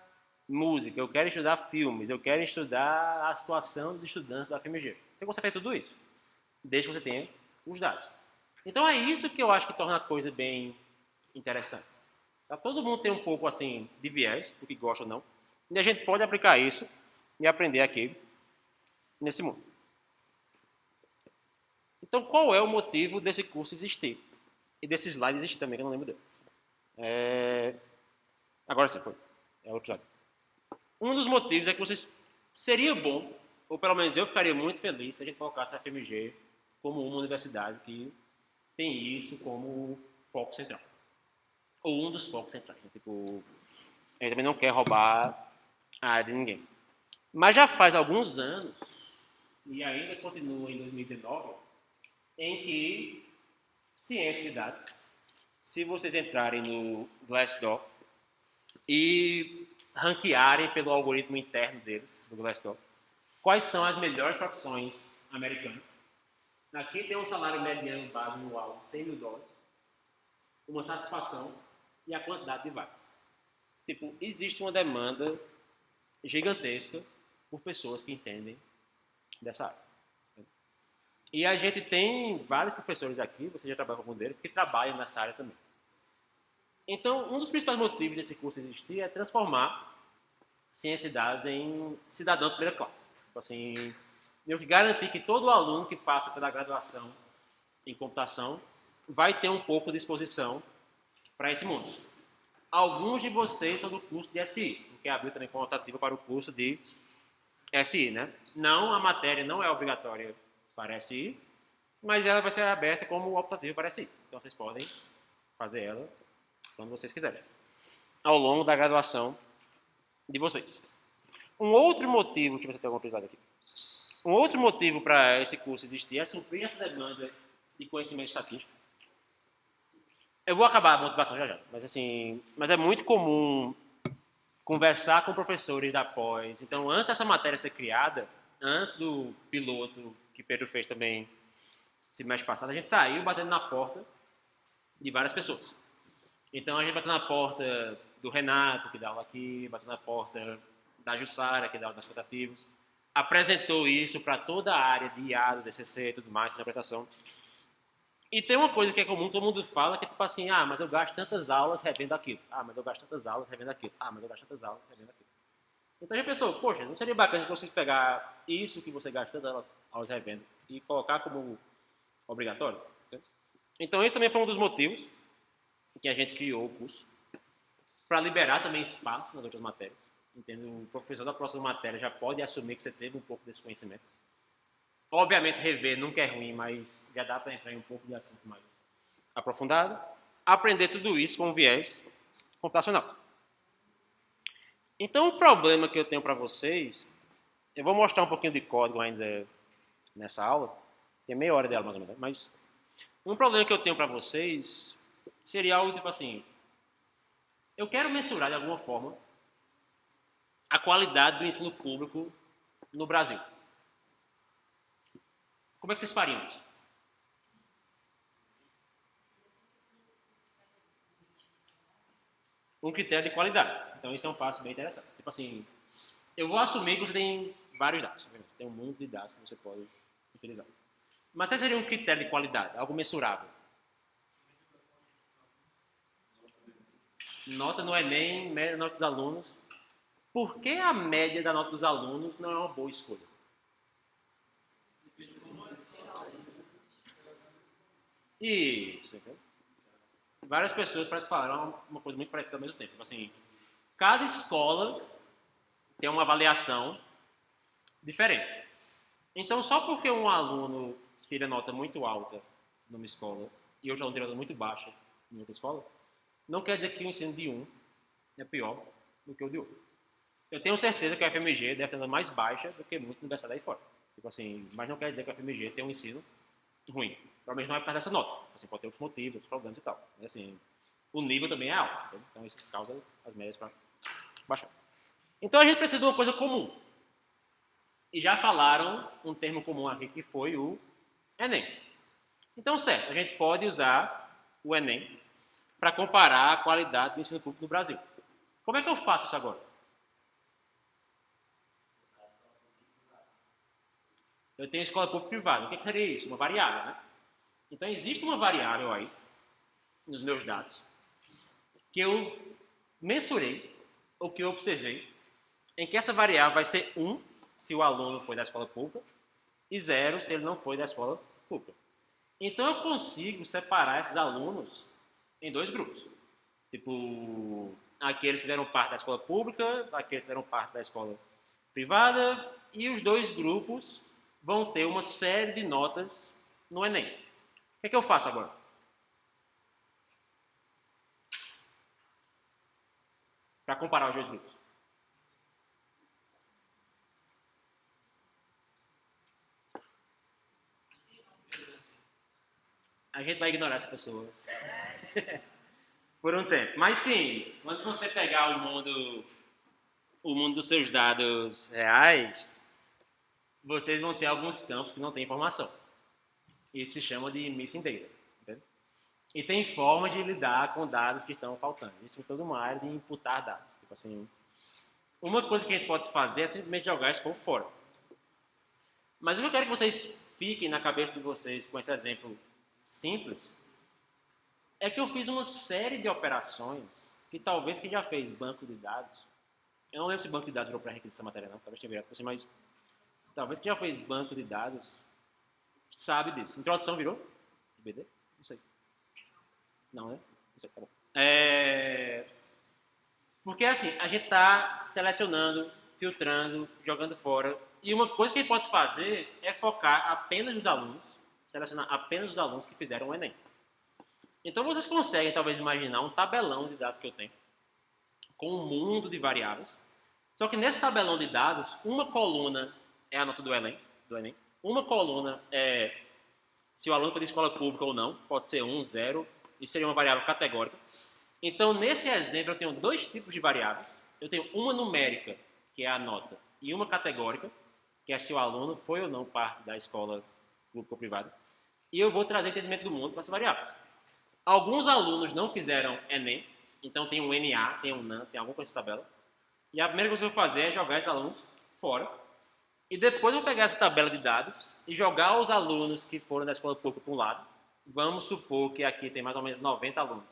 música, eu quero estudar filmes, eu quero estudar a situação dos estudantes da FMG. Você consegue fazer tudo isso, desde que você tenha os dados. Então é isso que eu acho que torna a coisa bem interessante. Tá? Todo mundo tem um pouco assim de viés, o que gosta ou não, e a gente pode aplicar isso e aprender aqui nesse mundo. Então qual é o motivo desse curso existir? E desse slide existir também, que eu não lembro dele. Agora sim, foi. É o episódio. Um dos motivos é que vocês seria bom, ou pelo menos eu ficaria muito feliz se a gente colocasse a FMG como uma universidade que tem isso como foco central. Ou um dos focos centrais. Né? Tipo, a gente também não quer roubar a área de ninguém. Mas já faz alguns anos, e ainda continua em 2019, em que ciência de dados, se vocês entrarem no Glassdoor e ranquearem pelo algoritmo interno deles, do Glassdoor, quais são as melhores profissões americanas. Aqui tem um salário mediano base anual de $100 mil, uma satisfação e a quantidade de vagas. Tipo, existe uma demanda gigantesca por pessoas que entendem dessa área. E a gente tem vários professores aqui, você já trabalha com algum deles, que trabalham nessa área também. Então, um dos principais motivos desse curso existir é transformar ciência de dados em cidadão de primeira classe. Tipo assim, eu que garantir que todo aluno que passa pela graduação em computação vai ter um pouco de exposição para esse mundo. Alguns de vocês são do curso de SI, o que abriu também como alternativa para o curso de SI, né? Não, a matéria não é obrigatória para SI, mas ela vai ser aberta como optativa para SI. Então vocês podem fazer ela quando vocês quiserem, ao longo da graduação de vocês. Um outro motivo, deixa eu ver se tem alguma aprendizado aqui. Um outro motivo para esse curso existir é suprir essa demanda de conhecimento estatístico. Eu vou acabar a motivação já, mas assim, mas é muito comum conversar com professores da pós. Então, antes dessa matéria ser criada, antes do piloto que Pedro fez também semestre passado, a gente saiu batendo na porta de várias pessoas. Então, a gente bateu na porta do Renato, que dá aula aqui, bateu na porta da Jussara, que dá aula das expectativas, apresentou isso para toda a área de IA, do DCC e tudo mais, de interpretação. E tem uma coisa que é comum, todo mundo fala, que é tipo assim, mas eu gasto tantas aulas revendo aquilo. Mas eu gasto tantas aulas revendo aquilo. Mas eu gasto tantas aulas revendo aquilo. Então a gente pensou, poxa, não seria bacana se vocês pegar isso que você gasta tantas aulas revendo e colocar como obrigatório? Então esse também foi um dos motivos que a gente criou o curso, para liberar também espaço nas outras matérias. Entende? O professor da próxima matéria já pode assumir que você teve um pouco desse conhecimento. Obviamente, rever nunca é ruim, mas já dá para entrar em um pouco de assunto mais aprofundado. Aprender tudo isso com um viés computacional. Então, o problema que eu tenho para vocês, eu vou mostrar um pouquinho de código ainda nessa aula, tem meia hora dela mais ou menos, mas um problema que eu tenho para vocês seria algo tipo assim, eu quero mensurar de alguma forma a qualidade do ensino público no Brasil. Como é que vocês fariam isso? Um critério de qualidade. Então, isso é um passo bem interessante. Tipo assim, eu vou assumir que você tem vários dados. Você tem um mundo de dados que você pode utilizar. Mas qual seria um critério de qualidade? Algo mensurável. Nota no Enem, média da nota dos alunos. Por que a média da nota dos alunos não é uma boa escolha? Isso, entendeu? Várias pessoas parecem falar uma coisa muito parecida ao mesmo tempo. Tipo assim, cada escola tem uma avaliação diferente. Então, só porque um aluno tira nota muito alta numa escola e outro aluno tira nota muito baixa em outra escola, não quer dizer que o ensino de um é pior do que o de outro. Eu tenho certeza que a FMG deve ter nota mais baixa do que muita universidade aí fora. Tipo assim, mas não quer dizer que a FMG tem um ensino ruim. Provavelmente não é por causa dessa nota. Assim, pode ter outros motivos, outros problemas e tal. Mas, assim, o nível também é alto. Entendeu? Então isso causa as médias para baixar. Então a gente precisa de uma coisa comum. E já falaram um termo comum aqui que foi o Enem. Então, certo, a gente pode usar o Enem para comparar a qualidade do ensino público no Brasil. Como é que eu faço isso agora? Eu tenho escola pública e privada. O que seria isso? Uma variável, né? Então, existe uma variável aí, nos meus dados, que eu mensurei, ou que eu observei, em que essa variável vai ser 1 se o aluno foi da escola pública e 0 se ele não foi da escola pública. Então, eu consigo separar esses alunos em dois grupos. Tipo, aqueles que fizeram parte da escola pública, aqueles que fizeram parte da escola privada, e os dois grupos vão ter uma série de notas no Enem. O que eu faço agora? Para comparar os dois grupos. A gente vai ignorar essa pessoa por um tempo. Mas sim, quando você pegar o mundo dos seus dados reais, vocês vão ter alguns campos que não têm informação. Isso se chama de missing data. Entendeu? E tem forma de lidar com dados que estão faltando. Isso é toda uma área de imputar dados. Tipo assim, uma coisa que a gente pode fazer é simplesmente jogar esse povo fora. Mas o que eu quero que vocês fiquem na cabeça de vocês com esse exemplo simples é que eu fiz uma série de operações que talvez quem já fez banco de dados, eu não lembro se banco de dados virou pré-requisito dessa matéria não, talvez tenha virado, mas talvez quem já fez banco de dados sabe disso. Introdução virou? BD? Não sei. Não, né? Não sei, tá bom. Porque assim, a gente está selecionando, filtrando, jogando fora. E uma coisa que a gente pode fazer é focar apenas nos alunos, selecionar apenas os alunos que fizeram o Enem. Então vocês conseguem talvez imaginar um tabelão de dados que eu tenho, com um mundo de variáveis. Só que nesse tabelão de dados, uma coluna é a nota do Enem, uma coluna é se o aluno foi de escola pública ou não, pode ser 1, 0, isso seria uma variável categórica. Então, nesse exemplo, eu tenho dois tipos de variáveis. Eu tenho uma numérica, que é a nota, e uma categórica, que é se o aluno foi ou não parte da escola pública ou privada. E eu vou trazer entendimento do mundo para essas variáveis. Alguns alunos não fizeram Enem, então tem um NA, tem um NAN, tem alguma coisa nessa tabela. E a primeira coisa que eu vou fazer é jogar esses alunos fora. E depois eu vou pegar essa tabela de dados e jogar os alunos que foram da escola pública para um lado. Vamos supor que aqui tem mais ou menos 90 alunos.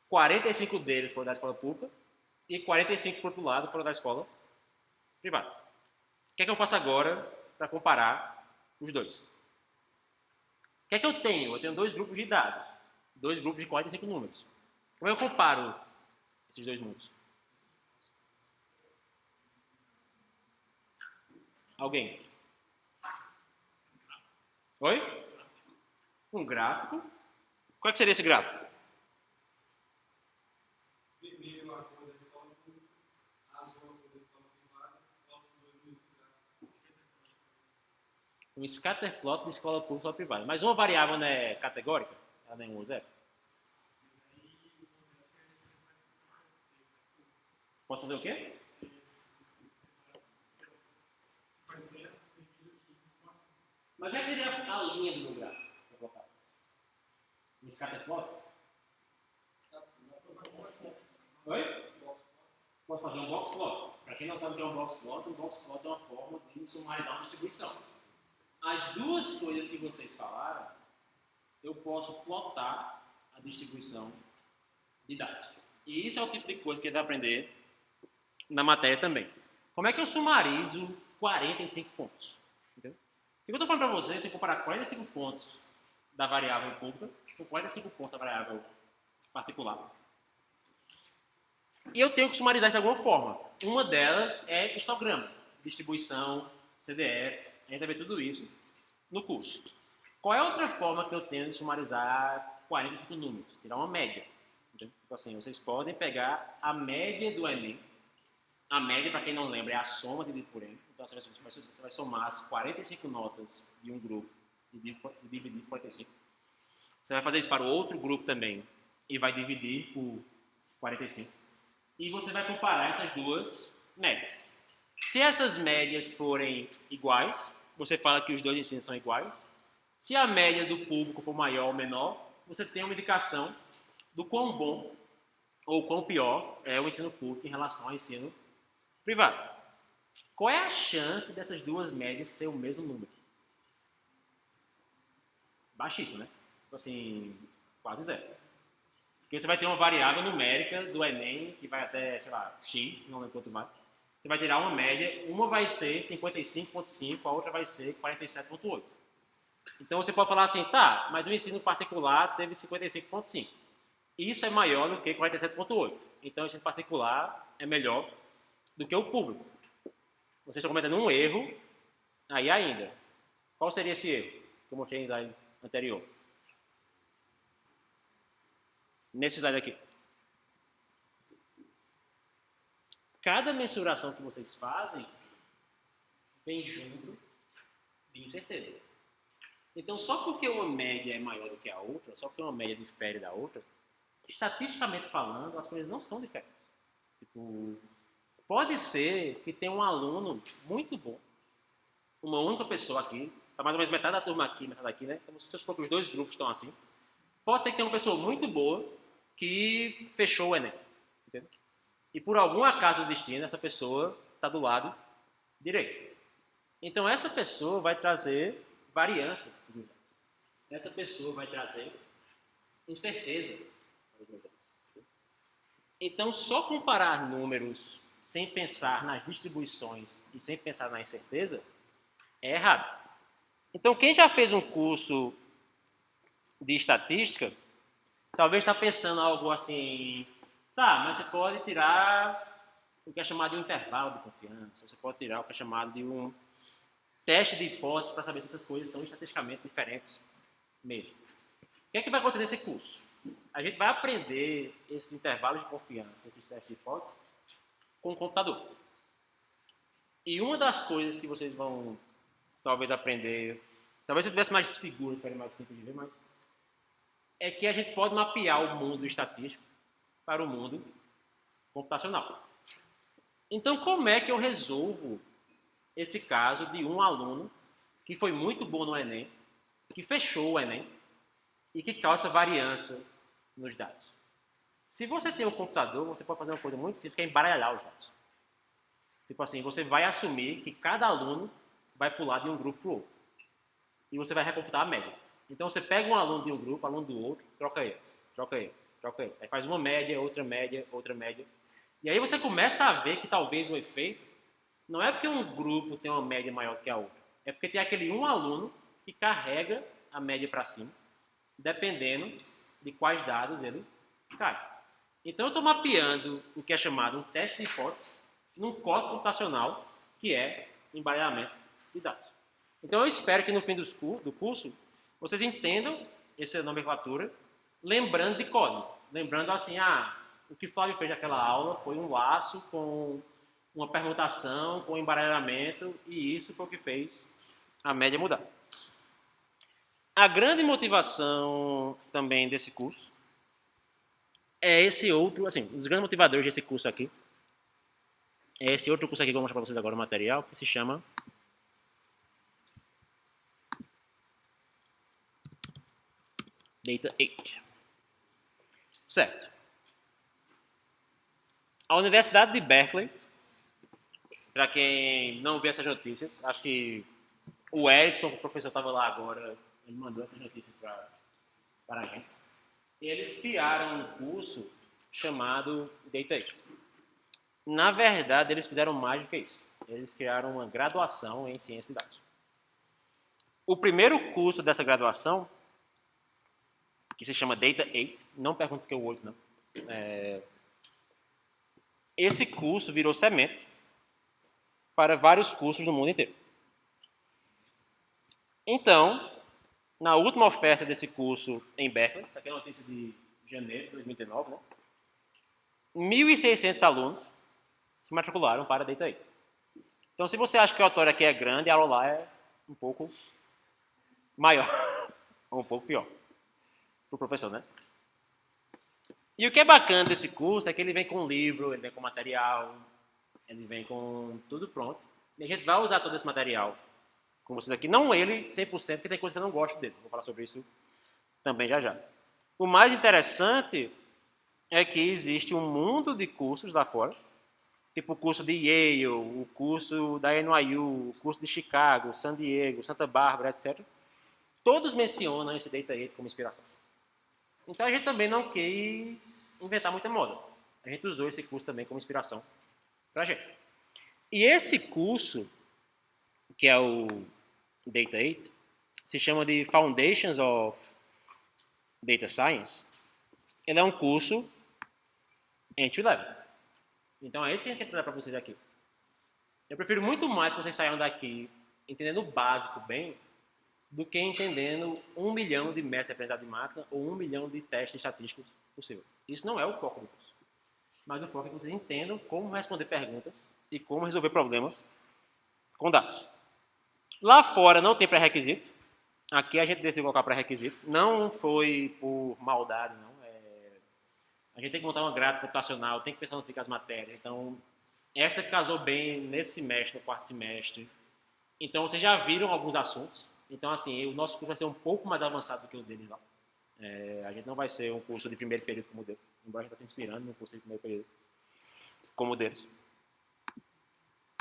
45 deles foram da escola pública e 45 por outro lado foram da escola privada. O que é que eu faço agora para comparar os dois? O que é que eu tenho? Eu tenho dois grupos de dados, dois grupos de 45 números. Como eu comparo Esses dois mundos. Alguém? Oi? Um gráfico. Qual é que seria esse gráfico? Vermelho a cor da escola pública, azul a cor da escola privada, alto dois no gráfico. Um scatter plot de escola pública ou privada. Mas uma variável não é categórica? Ela nem usa, é. Posso fazer o quê? Mas é seria a linha do meu gráfico. Um scatter plot? Oi? Posso fazer um box plot. Para quem não sabe o que é um box plot é uma forma de sumarizar uma distribuição. As duas coisas que vocês falaram, eu posso plotar a distribuição de dados. E isso é o tipo de coisa que a gente vai aprender na matéria também. Como é que eu sumarizo 45 pontos? Entendeu? O que eu estou falando para você, eu tenho que comparar 45 pontos da variável pública com 45 pontos da variável particular. E eu tenho que sumarizar isso de alguma forma. Uma delas é histograma, distribuição, CDF, a gente vai ver tudo isso no curso. Qual é a outra forma que eu tenho de sumarizar 45 números? Tirar uma média. Tipo assim, vocês podem pegar a média do Enem. A média, para quem não lembra, é a soma dividido por N. Então você vai somar as 45 notas de um grupo e dividir por 45. Você vai fazer isso para o outro grupo também e vai dividir por 45. E você vai comparar essas duas médias. Se essas médias forem iguais, você fala que os dois ensinos são iguais. Se a média do público for maior ou menor, você tem uma indicação do quão bom ou quão pior é o ensino público em relação ao ensino privado. Qual é a chance dessas duas médias ser o mesmo número? Baixíssimo, né? Então, assim, quase zero. Porque você vai ter uma variável numérica do Enem que vai até, sei lá, X, não lembro quanto mais. Você vai tirar uma média, uma vai ser 55,5, a outra vai ser 47,8. Então você pode falar assim, tá, mas o ensino particular teve 55,5. Isso é maior do que 47,8. Então o ensino particular é melhor do que o público. Vocês estão cometendo um erro aí ainda. Qual seria esse erro que eu mostrei no slide anterior? Nesse slide aqui. Cada mensuração que vocês fazem vem junto de incerteza. Então, só porque uma média é maior do que a outra, só porque uma média difere da outra, estatisticamente falando, as coisas não são diferentes. Tipo, pode ser que tenha um aluno muito bom, uma única pessoa aqui, está mais ou menos metade da turma aqui, metade aqui, né? Então, se você supor que os dois grupos estão assim, pode ser que tenha uma pessoa muito boa que fechou o Enem. Entendeu? E por algum acaso do destino, essa pessoa está do lado direito. Então, essa pessoa vai trazer variância. Essa pessoa vai trazer incerteza. Então, só comparar números sem pensar nas distribuições e sem pensar na incerteza é errado. Então, quem já fez um curso de estatística, talvez está pensando algo assim, tá, mas você pode tirar o que é chamado de um intervalo de confiança, você pode tirar o que é chamado de um teste de hipótese para saber se essas coisas são estatisticamente diferentes mesmo. O que é que vai acontecer nesse curso? A gente vai aprender esses intervalos de confiança, esses testes de hipótese, com o computador. E uma das coisas que vocês vão talvez aprender, talvez eu tivesse mais figuras para mais simples de ver, mas é que a gente pode mapear o mundo estatístico para o mundo computacional. Então, como é que eu resolvo esse caso de um aluno que foi muito bom no Enem, que fechou o Enem e que causa variância nos dados? Se você tem um computador, você pode fazer uma coisa muito simples, que é embaralhar os dados. Tipo assim, você vai assumir que cada aluno vai pular de um grupo para o outro. E você vai recomputar a média. Então você pega um aluno de um grupo, aluno do outro, troca eles, troca eles, troca eles. Aí faz uma média, outra média, outra média. E aí você começa a ver que talvez o efeito não é porque um grupo tem uma média maior que a outra. É porque tem aquele um aluno que carrega a média para cima, dependendo de quais dados ele cai. Então, eu estou mapeando o que é chamado um teste de hipótese num código computacional, que é embaralhamento de dados. Então, eu espero que no fim do curso, vocês entendam essa nomenclatura, lembrando de código. Lembrando assim, o que Flávio fez naquela aula foi um laço com uma permutação, com embaralhamento, e isso foi o que fez a média mudar. A grande motivação também desse curso é esse outro, assim, um dos grandes motivadores desse curso aqui, é esse outro curso aqui que eu vou mostrar para vocês agora, o material, que se chama Data 8. Certo. A Universidade de Berkeley, para quem não viu essas notícias, acho que o Erickson, o professor, estava lá agora, ele mandou essas notícias para a gente. E eles criaram um curso chamado Data 8. Na verdade, eles fizeram mais do que isso. Eles criaram uma graduação em ciência de dados. O primeiro curso dessa graduação, que se chama Data 8, não pergunto porque o 8 não. Esse curso virou semente para vários cursos no mundo inteiro. Então, na última oferta desse curso em Berkeley, essa aqui é a notícia de janeiro de 2019, né? 1.600 alunos se matricularam para Data 8. Então, se você acha que o autor aqui é grande, a aula lá é um pouco maior, ou um pouco pior, para o professor, né? E o que é bacana desse curso é que ele vem com livro, ele vem com material, ele vem com tudo pronto. E a gente vai usar todo esse material com vocês aqui. Não ele 100%, porque tem coisa que eu não gosto dele. Vou falar sobre isso também já já. O mais interessante é que existe um mundo de cursos lá fora, tipo o curso de Yale, o curso da NYU, o curso de Chicago, San Diego, Santa Bárbara, etc. Todos mencionam esse Data 8 como inspiração. Então a gente também não quis inventar muita moda. A gente usou esse curso também como inspiração para a gente. E esse curso, que é o Data 8, se chama de Foundations of Data Science. Ele é um curso entry-level. Então é isso que a gente quer trazer para vocês aqui. Eu prefiro muito mais que vocês saiam daqui entendendo o básico bem do que entendendo 1 milhão de mestres de aprendizado de máquina ou 1 milhão de testes estatísticos possível. Isso não é o foco do curso. Mas o foco é que vocês entendam como responder perguntas e como resolver problemas com dados. Lá fora não tem pré-requisito. Aqui a gente decidiu colocar pré-requisito. Não foi por maldade, não. A gente tem que montar uma grade computacional, tem que pensar no que as matérias. Então, essa casou bem nesse semestre, no quarto semestre. Então, vocês já viram alguns assuntos. Então, assim, o nosso curso vai ser um pouco mais avançado do que o deles lá. A gente não vai ser um curso de primeiro período como o deles, embora a gente está se inspirando no curso de primeiro período como o deles.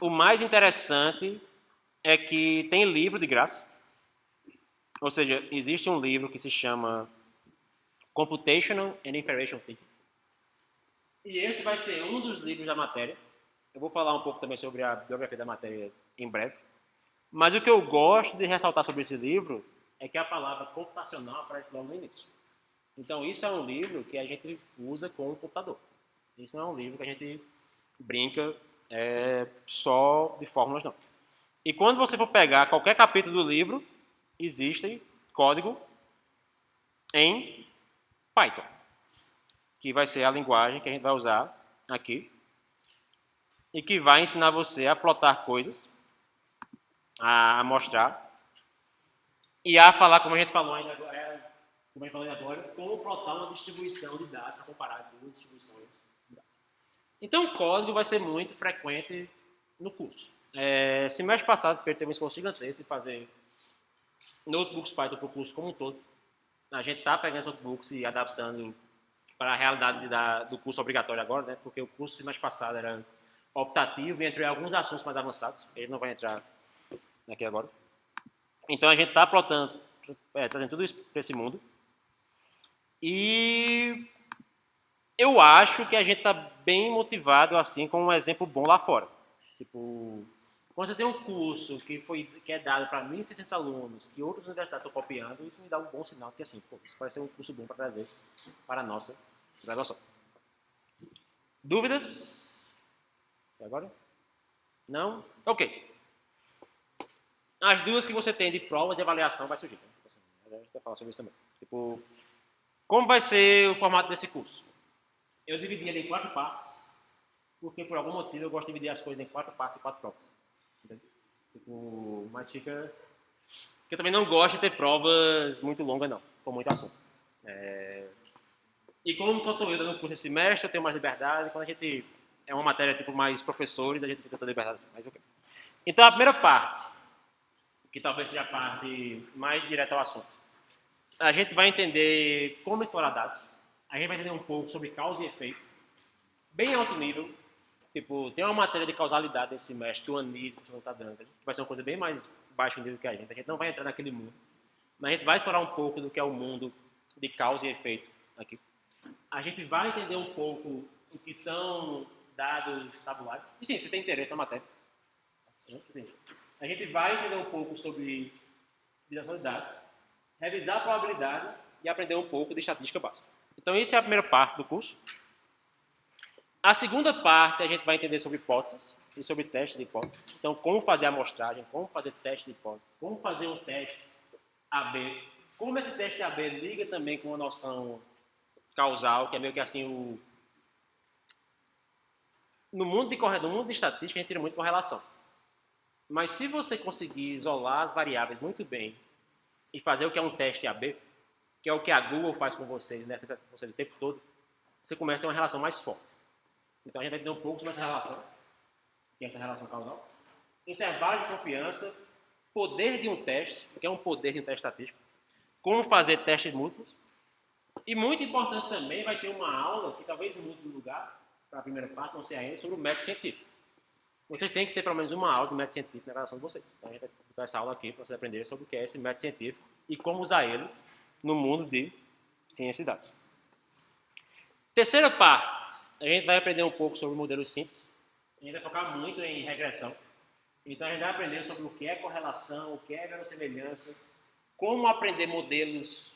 O mais interessante é que tem livro de graça. Ou seja, existe um livro que se chama Computational and Information Thinking. E esse vai ser um dos livros da matéria. Eu vou falar um pouco também sobre a biografia da matéria em breve. Mas o que eu gosto de ressaltar sobre esse livro é que a palavra computacional aparece logo no início. Então, isso é um livro que a gente usa com o computador. Isso não é um livro que a gente brinca só de fórmulas, não. E quando você for pegar qualquer capítulo do livro, existe código em Python, que vai ser a linguagem que a gente vai usar aqui e que vai ensinar você a plotar coisas, a mostrar e a falar, como a gente falou ainda agora, como plotar uma distribuição de dados para comparar duas distribuições de dados. Então, o código vai ser muito frequente no curso. Semestre passado, Pedro teve um esforço gigantesco de fazer notebooks Python para o curso como um todo. A gente está pegando esses notebooks e adaptando para a realidade do curso obrigatório agora, né? Porque o curso semestre passado era optativo e entre alguns assuntos mais avançados. Ele não vai entrar aqui agora. Então a gente está trazendo tudo isso para esse mundo. E eu acho que a gente está bem motivado assim com um exemplo bom lá fora. Tipo, quando você tem um curso que é dado para 1.600 alunos, que outras universidades estão copiando, isso me dá um bom sinal que assim, isso parece ser um curso bom para trazer para a nossa graduação. Dúvidas? E agora? Não? Ok. As duas que você tem de provas e avaliação vai surgir. A gente vai falar sobre isso também. Tipo, como vai ser o formato desse curso? Eu dividi ele em 4 partes, porque por algum motivo eu gosto de dividir as coisas em 4 partes e 4 provas. Entendeu? Tipo, mas fica... Porque eu também não gosto de ter provas muito longas, não. Com muito assunto. E como só estou eu dando curso esse semestre, eu tenho mais liberdade. Quando a gente... É uma matéria tipo mais professores, a gente precisa ter liberdade. Mas ok. Então, a primeira parte, que talvez seja a parte mais direta ao assunto. A gente vai entender como explorar dados. A gente vai entender um pouco sobre causa e efeito. Bem alto nível. Tipo, tem uma matéria de causalidade nesse semestre que o Anísio está dando. Que vai ser uma coisa bem mais baixo nível que a gente. A gente não vai entrar naquele mundo. Mas a gente vai explorar um pouco do que é o mundo de causa e efeito aqui. A gente vai entender um pouco o que são dados tabulares. E sim, você tem interesse na matéria. A gente vai entender um pouco sobre visualização de dados, revisar a probabilidade e aprender um pouco de estatística básica. Então, essa é a primeira parte do curso. A segunda parte, a gente vai entender sobre hipóteses e sobre testes de hipóteses. Então, como fazer a amostragem, como fazer teste de hipótese, como fazer um teste AB, como esse teste AB liga também com uma noção causal, que é meio que assim no mundo de estatística, a gente tira muito correlação. Mas se você conseguir isolar as variáveis muito bem e fazer o que é um teste AB, que é o que a Google faz com vocês, né, com vocês o tempo todo, você começa a ter uma relação mais forte. Então a gente vai entender um pouco sobre essa relação, que é essa relação causal. Intervalo de confiança, poder de um teste, que é um poder de um teste estatístico, como fazer testes múltiplos. E muito importante também, vai ter uma aula, que talvez mude de lugar, para a primeira parte, não sei ainda, sobre o método científico. Vocês têm que ter pelo menos uma aula de método científico na graduação de vocês. Então a gente vai botar essa aula aqui para vocês aprenderem sobre o que é esse método científico e como usar ele no mundo de ciência e dados. Terceira parte, a gente vai aprender um pouco sobre modelos simples. A gente vai focar muito em regressão. Então a gente vai aprender sobre o que é correlação, o que é verossimilhança, como aprender modelos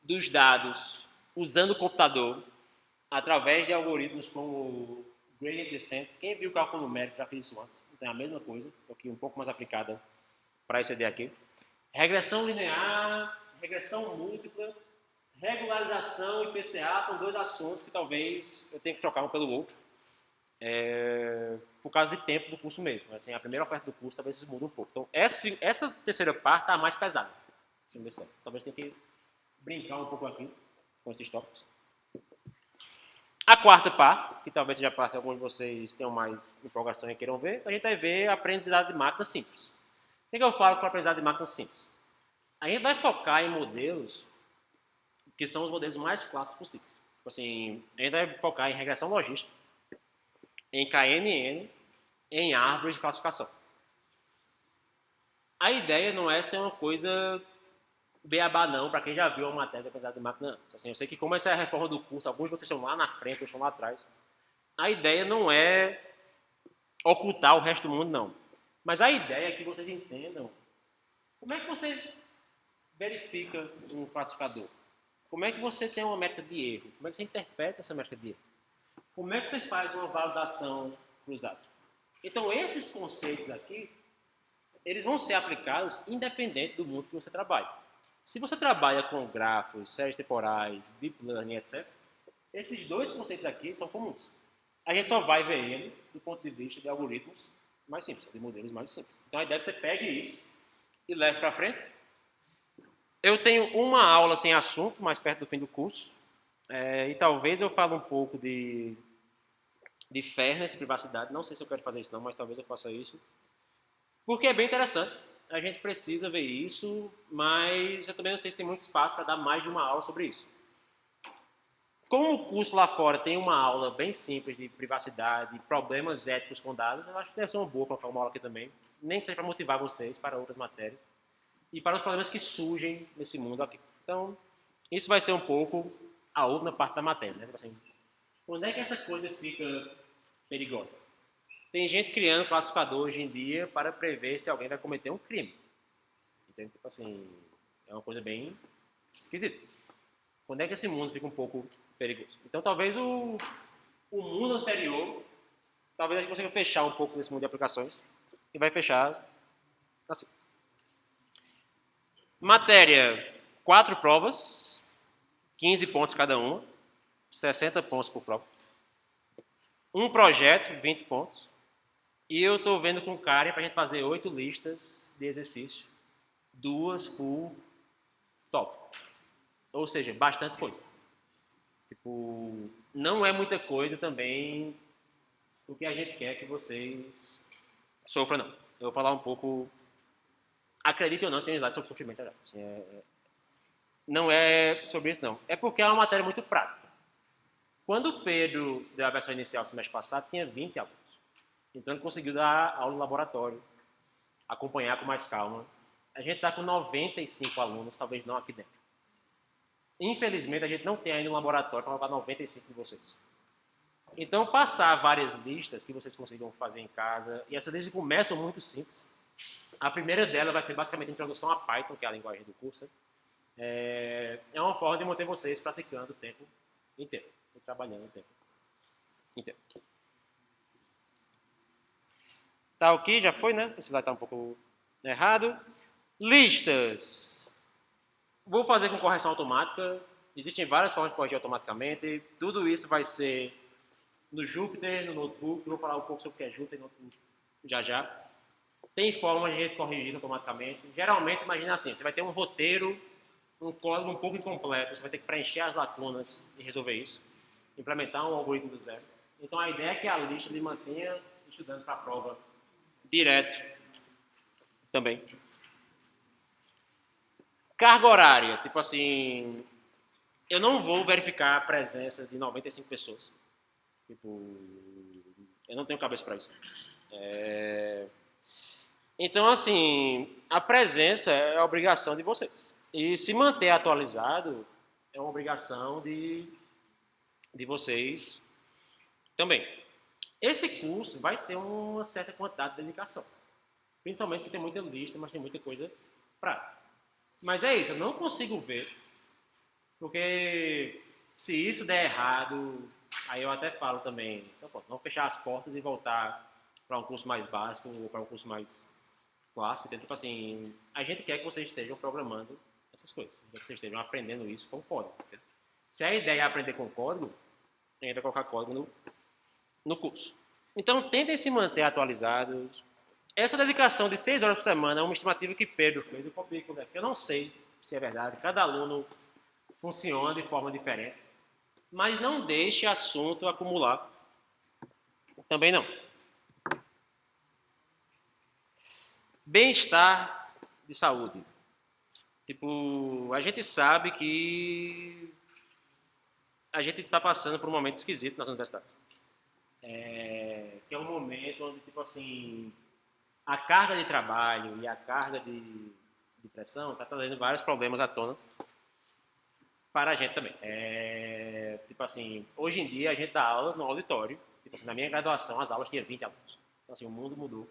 dos dados usando o computador através de algoritmos como gradient descent. Quem viu cálculo numérico já fez isso antes. Então é a mesma coisa, só que um pouco mais aplicada para esse aqui. Regressão linear, regressão múltipla, regularização e PCA são dois assuntos que talvez eu tenha que trocar um pelo outro. Por causa de tempo do curso mesmo. Assim, a primeira oferta do curso talvez isso mude um pouco. Então, essa terceira parte está mais pesada. Talvez tenha que brincar um pouco aqui com esses tópicos. A quarta parte, que talvez seja a parte que alguns de vocês tenham mais empolgação e queiram ver, a gente vai ver a aprendizado de máquinas simples. O que eu falo com a aprendizado de máquinas simples? A gente vai focar em modelos que são os modelos mais clássicos possíveis. Tipo assim, a gente vai focar em regressão logística, em KNN, em árvores de classificação. A ideia não é ser uma coisa beabá não, para quem já viu a matéria apesar de máquina antes. Assim, eu sei que como essa é a reforma do curso, alguns de vocês estão lá na frente, outros estão lá atrás. A ideia não é ocultar o resto do mundo, não. Mas a ideia é que vocês entendam como é que você verifica um classificador. Como é que você tem uma métrica de erro? Como é que você interpreta essa métrica de erro? Como é que você faz uma validação cruzada? Então, esses conceitos aqui, eles vão ser aplicados independente do mundo que você trabalha. Se você trabalha com grafos, séries temporais, deep learning, etc., esses dois conceitos aqui são comuns. A gente só vai ver eles do ponto de vista de algoritmos mais simples, de modelos mais simples. Então, a ideia é que você pegue isso e leve para frente. Eu tenho uma aula sem assunto, mais perto do fim do curso, e talvez eu fale um pouco de fairness e privacidade. Não sei se eu quero fazer isso não, mas talvez eu faça isso. Porque é bem interessante. A gente precisa ver isso, mas eu também não sei se tem muito espaço para dar mais de uma aula sobre isso. Como o curso lá fora tem uma aula bem simples de privacidade, problemas éticos com dados, eu acho que deve ser uma boa colocar uma aula aqui também. Nem sei para motivar vocês para outras matérias. E para os problemas que surgem nesse mundo aqui. Então, isso vai ser um pouco a outra parte da matéria. Né? Assim, onde é que essa coisa fica perigosa? Tem gente criando classificador hoje em dia para prever se alguém vai cometer um crime. Então, tipo assim, é uma coisa bem esquisita. Quando é que esse mundo fica um pouco perigoso? Então, talvez o o mundo anterior, talvez a gente consiga fechar um pouco nesse mundo de aplicações. E vai fechar assim. Matéria, 4 provas, 15 pontos cada uma, 60 pontos por prova. Um projeto, 20 pontos. E eu estou vendo com o Karen para a gente fazer 8 listas de exercício, 2 por tópico. Ou seja, bastante coisa. Tipo, não é muita coisa também o que a gente quer que vocês sofram, não. Eu vou falar um pouco. Acredite ou não, tem um slide sobre sofrimento. Assim, não é sobre isso, não. É porque é uma matéria muito prática. Quando o Pedro deu a versão inicial do semestre passado, tinha 20 alunos. Então ele conseguiu dar aula no laboratório, acompanhar com mais calma. A gente está com 95 alunos, talvez não aqui dentro. Infelizmente, a gente não tem ainda um laboratório para colocar 95 de vocês. Então, passar várias listas que vocês consigam fazer em casa, e essas listas começam muito simples. A primeira dela vai ser basicamente a introdução a Python, que é a linguagem do curso. É uma forma de manter vocês praticando o tempo inteiro, e trabalhando o tempo inteiro. Tá ok? Já foi, né? Esse slide está um pouco errado. Listas. Vou fazer com correção automática. Existem várias formas de corrigir automaticamente. Tudo isso vai ser no Jupyter, no Notebook. Vou falar um pouco sobre o que é Jupyter no Notebook já já. Tem forma de a gente corrigir isso automaticamente. Geralmente, imagina assim, você vai ter um roteiro, um código um pouco incompleto. Você vai ter que preencher as lacunas e resolver isso. Implementar um algoritmo do zero. Então, a ideia é que a lista lhe mantenha estudando para a prova direto também. Carga horária, tipo assim, eu não vou verificar a presença de 95 pessoas. Tipo, eu não tenho cabeça para isso. Então, assim, a presença é a obrigação de vocês. E se manter atualizado é uma obrigação de vocês também. Esse curso vai ter uma certa quantidade de dedicação. Principalmente porque tem muita lista, mas tem muita coisa prática. Mas é isso, eu não consigo ver, porque se isso der errado, aí eu até falo também, então, pô, vamos fechar as portas e voltar para um curso mais básico ou para um curso mais clássico. Então, tipo assim, a gente quer que vocês estejam programando essas coisas, quer que vocês estejam aprendendo isso com código. Entendeu? Se a ideia é aprender com código, a gente vai colocar código no curso. Então, tentem se manter atualizados. Essa dedicação de 6 horas por semana é uma estimativa que Pedro fez, eu copiei com o Def. Eu não sei se é verdade, cada aluno funciona de forma diferente, mas não deixe assunto acumular. Também não. Bem-estar de saúde. Tipo, a gente sabe que a gente está passando por um momento esquisito nas universidades. Que é um momento onde, tipo assim, a carga de trabalho e a carga de pressão está trazendo vários problemas à tona para a gente também. Tipo assim, hoje em dia a gente dá aula no auditório. Tipo assim, na minha graduação as aulas tinham 20 alunos. Então assim, o mundo mudou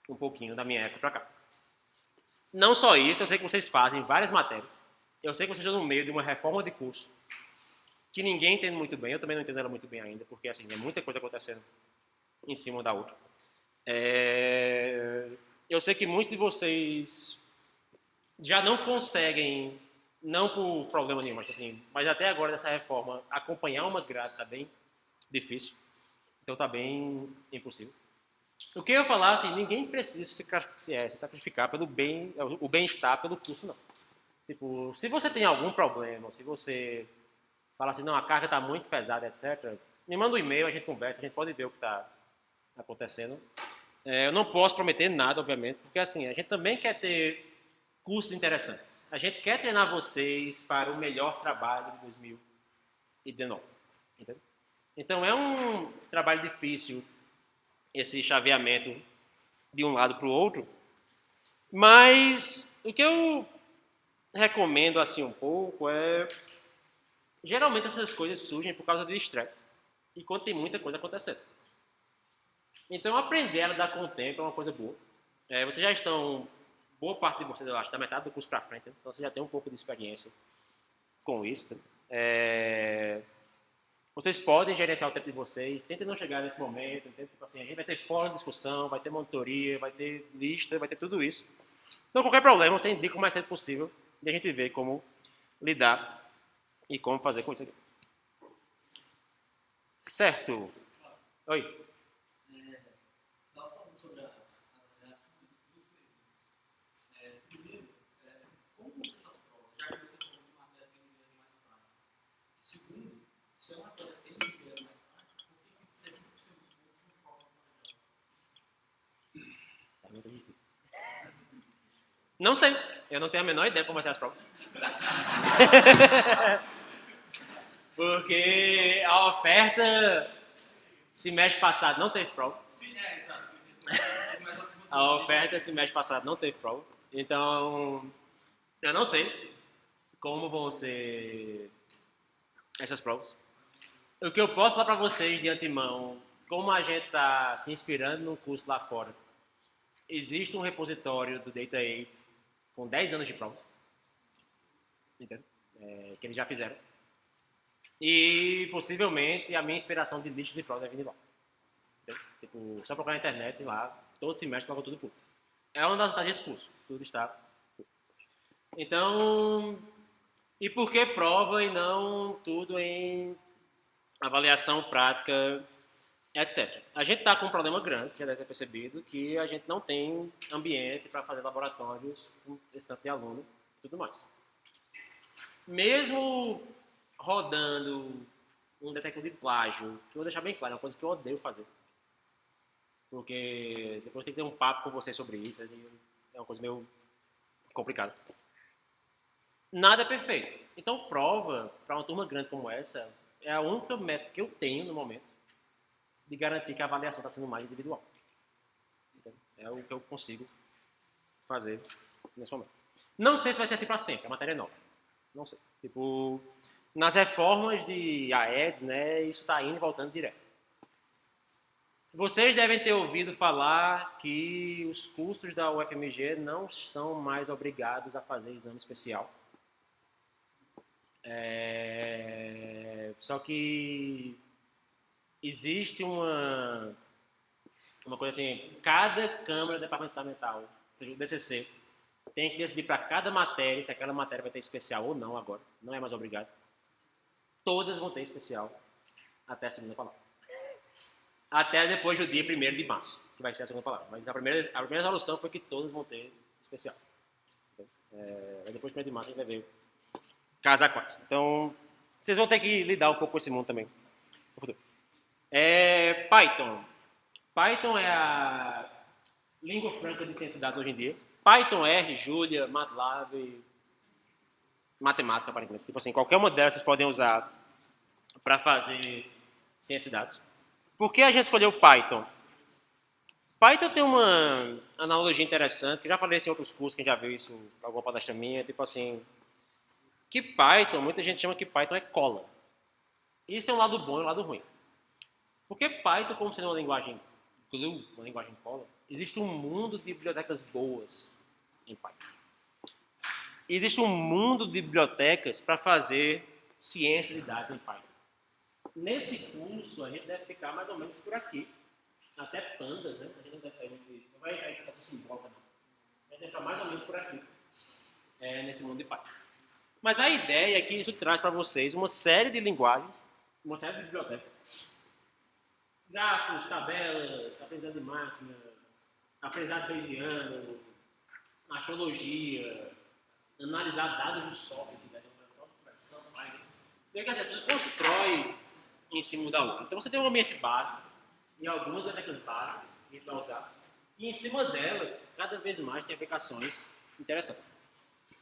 um pouquinho da minha época para cá. Não só isso, eu sei que vocês fazem várias matérias. Eu sei que vocês estão no meio de uma reforma de curso que ninguém entende muito bem. Eu também não entendo ela muito bem ainda, porque assim, é muita coisa acontecendo em cima da outra. Eu sei que muitos de vocês já não conseguem, não por problema nenhum, mas até agora dessa reforma, acompanhar uma grade está bem difícil. Então está bem impossível. O que eu ia falar, assim, ninguém precisa se sacrificar pelo o bem-estar pelo curso, não. Tipo, se você tem algum problema, se você fala assim, não, a carga está muito pesada, etc., me manda um e-mail, a gente conversa, a gente pode ver o que está acontecendo. Eu não posso prometer nada, obviamente, porque assim, a gente também quer ter cursos interessantes. A gente quer treinar vocês para o melhor trabalho de 2019. Entendeu? Então é um trabalho difícil esse chaveamento de um lado para o outro, mas o que eu recomendo assim um pouco é, geralmente essas coisas surgem por causa de estresse e quando tem muita coisa acontecendo. Então aprender a lidar com o tempo é uma coisa boa. Vocês já estão, boa parte de vocês, eu acho, da metade do curso para frente, então vocês já têm um pouco de experiência com isso. Vocês podem gerenciar o tempo de vocês, tentem não chegar nesse momento, tentem, tipo assim, a gente vai ter fórum de discussão, vai ter monitoria, vai ter lista, vai ter tudo isso. Então, qualquer problema, você indica o mais cedo possível e a gente vê como lidar e como fazer com isso aqui. Certo? Oi. Estava falando sobre as primeiro, como vão ser essas provas? Já que você falou que matéria tem viés mais prático. Segundo, se a matéria tem viés mais prático, por que 60% dos pontos não provam essa matéria? É muito difícil. Não sei. Eu não tenho a menor ideia como vai ser as provas. Porque a oferta semestre passado não teve prova. Sim, exato. A oferta semestre passado não teve prova. Então, eu não sei como vão ser essas provas. O que eu posso falar para vocês de antemão, como a gente está se inspirando num curso lá fora, existe um repositório do Data 8 com 10 anos de provas, entende? Que eles já fizeram. E possivelmente a minha inspiração de listas de provas vai vir de lá. Entende? Tipo, só procurar na internet lá, todo semestre logo tudo público. É uma das vantagens desse curso, tudo está público. Então, e por que prova e não tudo em avaliação prática, etc. A gente está com um problema grande, você já deve ter percebido, que a gente não tem ambiente para fazer laboratórios com esse tanto de aluno e tudo mais. Mesmo rodando um detector de plágio, que eu vou deixar bem claro, é uma coisa que eu odeio fazer. Porque depois tem que ter um papo com você sobre isso, é uma coisa meio complicada. Nada é perfeito. Então, prova, para uma turma grande como essa, é a única método que eu tenho no momento de garantir que a avaliação está sendo mais individual. Então, é o que eu consigo fazer nesse momento. Não sei se vai ser assim para sempre, a matéria é nova. Não sei. Tipo, nas reformas de AEDS, né, isso está indo e voltando direto. Vocês devem ter ouvido falar que os cursos da UFMG não são mais obrigados a fazer exame especial. Só que existe uma coisa assim, cada Câmara Departamental, ou seja, o DCC, tem que decidir para cada matéria, se aquela matéria vai ter especial ou não agora, não é mais obrigado. Todas vão ter especial até a segunda palavra. Até depois do dia 1º de março, que vai ser a segunda palavra. Mas a primeira resolução foi que todas vão ter especial. Depois do 1º de março a gente vai ver caso a caso. Então, vocês vão ter que lidar um pouco com esse mundo também no futuro. Python. Python é a língua franca de ciência de dados hoje em dia. Python, R, Julia, MATLAB, matemática, aparentemente. Tipo assim, qualquer uma delas vocês podem usar para fazer ciência de dados. Por que a gente escolheu Python? Python tem uma analogia interessante, que eu já falei isso em outros cursos, quem já viu isso em alguma palestra minha, tipo assim, que Python, muita gente chama que Python é cola. Isso tem um lado bom e um lado ruim. Porque Python, como sendo uma linguagem glue, uma linguagem cola, existe um mundo de bibliotecas boas em Python. Existe um mundo de bibliotecas para fazer ciência de dados em Python. Nesse curso, a gente deve ficar mais ou menos por aqui. Até pandas, né? A gente não deve sair muito. Não vai fazer simbólica, não. A gente deve ficar mais ou menos por aqui. Nesse mundo de Python. Mas a ideia é que isso traz para vocês uma série de linguagens, uma série de bibliotecas. Grafos, tabelas, aprendizado de máquina, aprendizado bayesiano, astrologia, analisar dados de software, então, as pessoas constroem em cima da outra. Então você tem um ambiente básico e algumas bibliotecas básicas que a gente vai usar, e em cima delas, cada vez mais tem aplicações interessantes.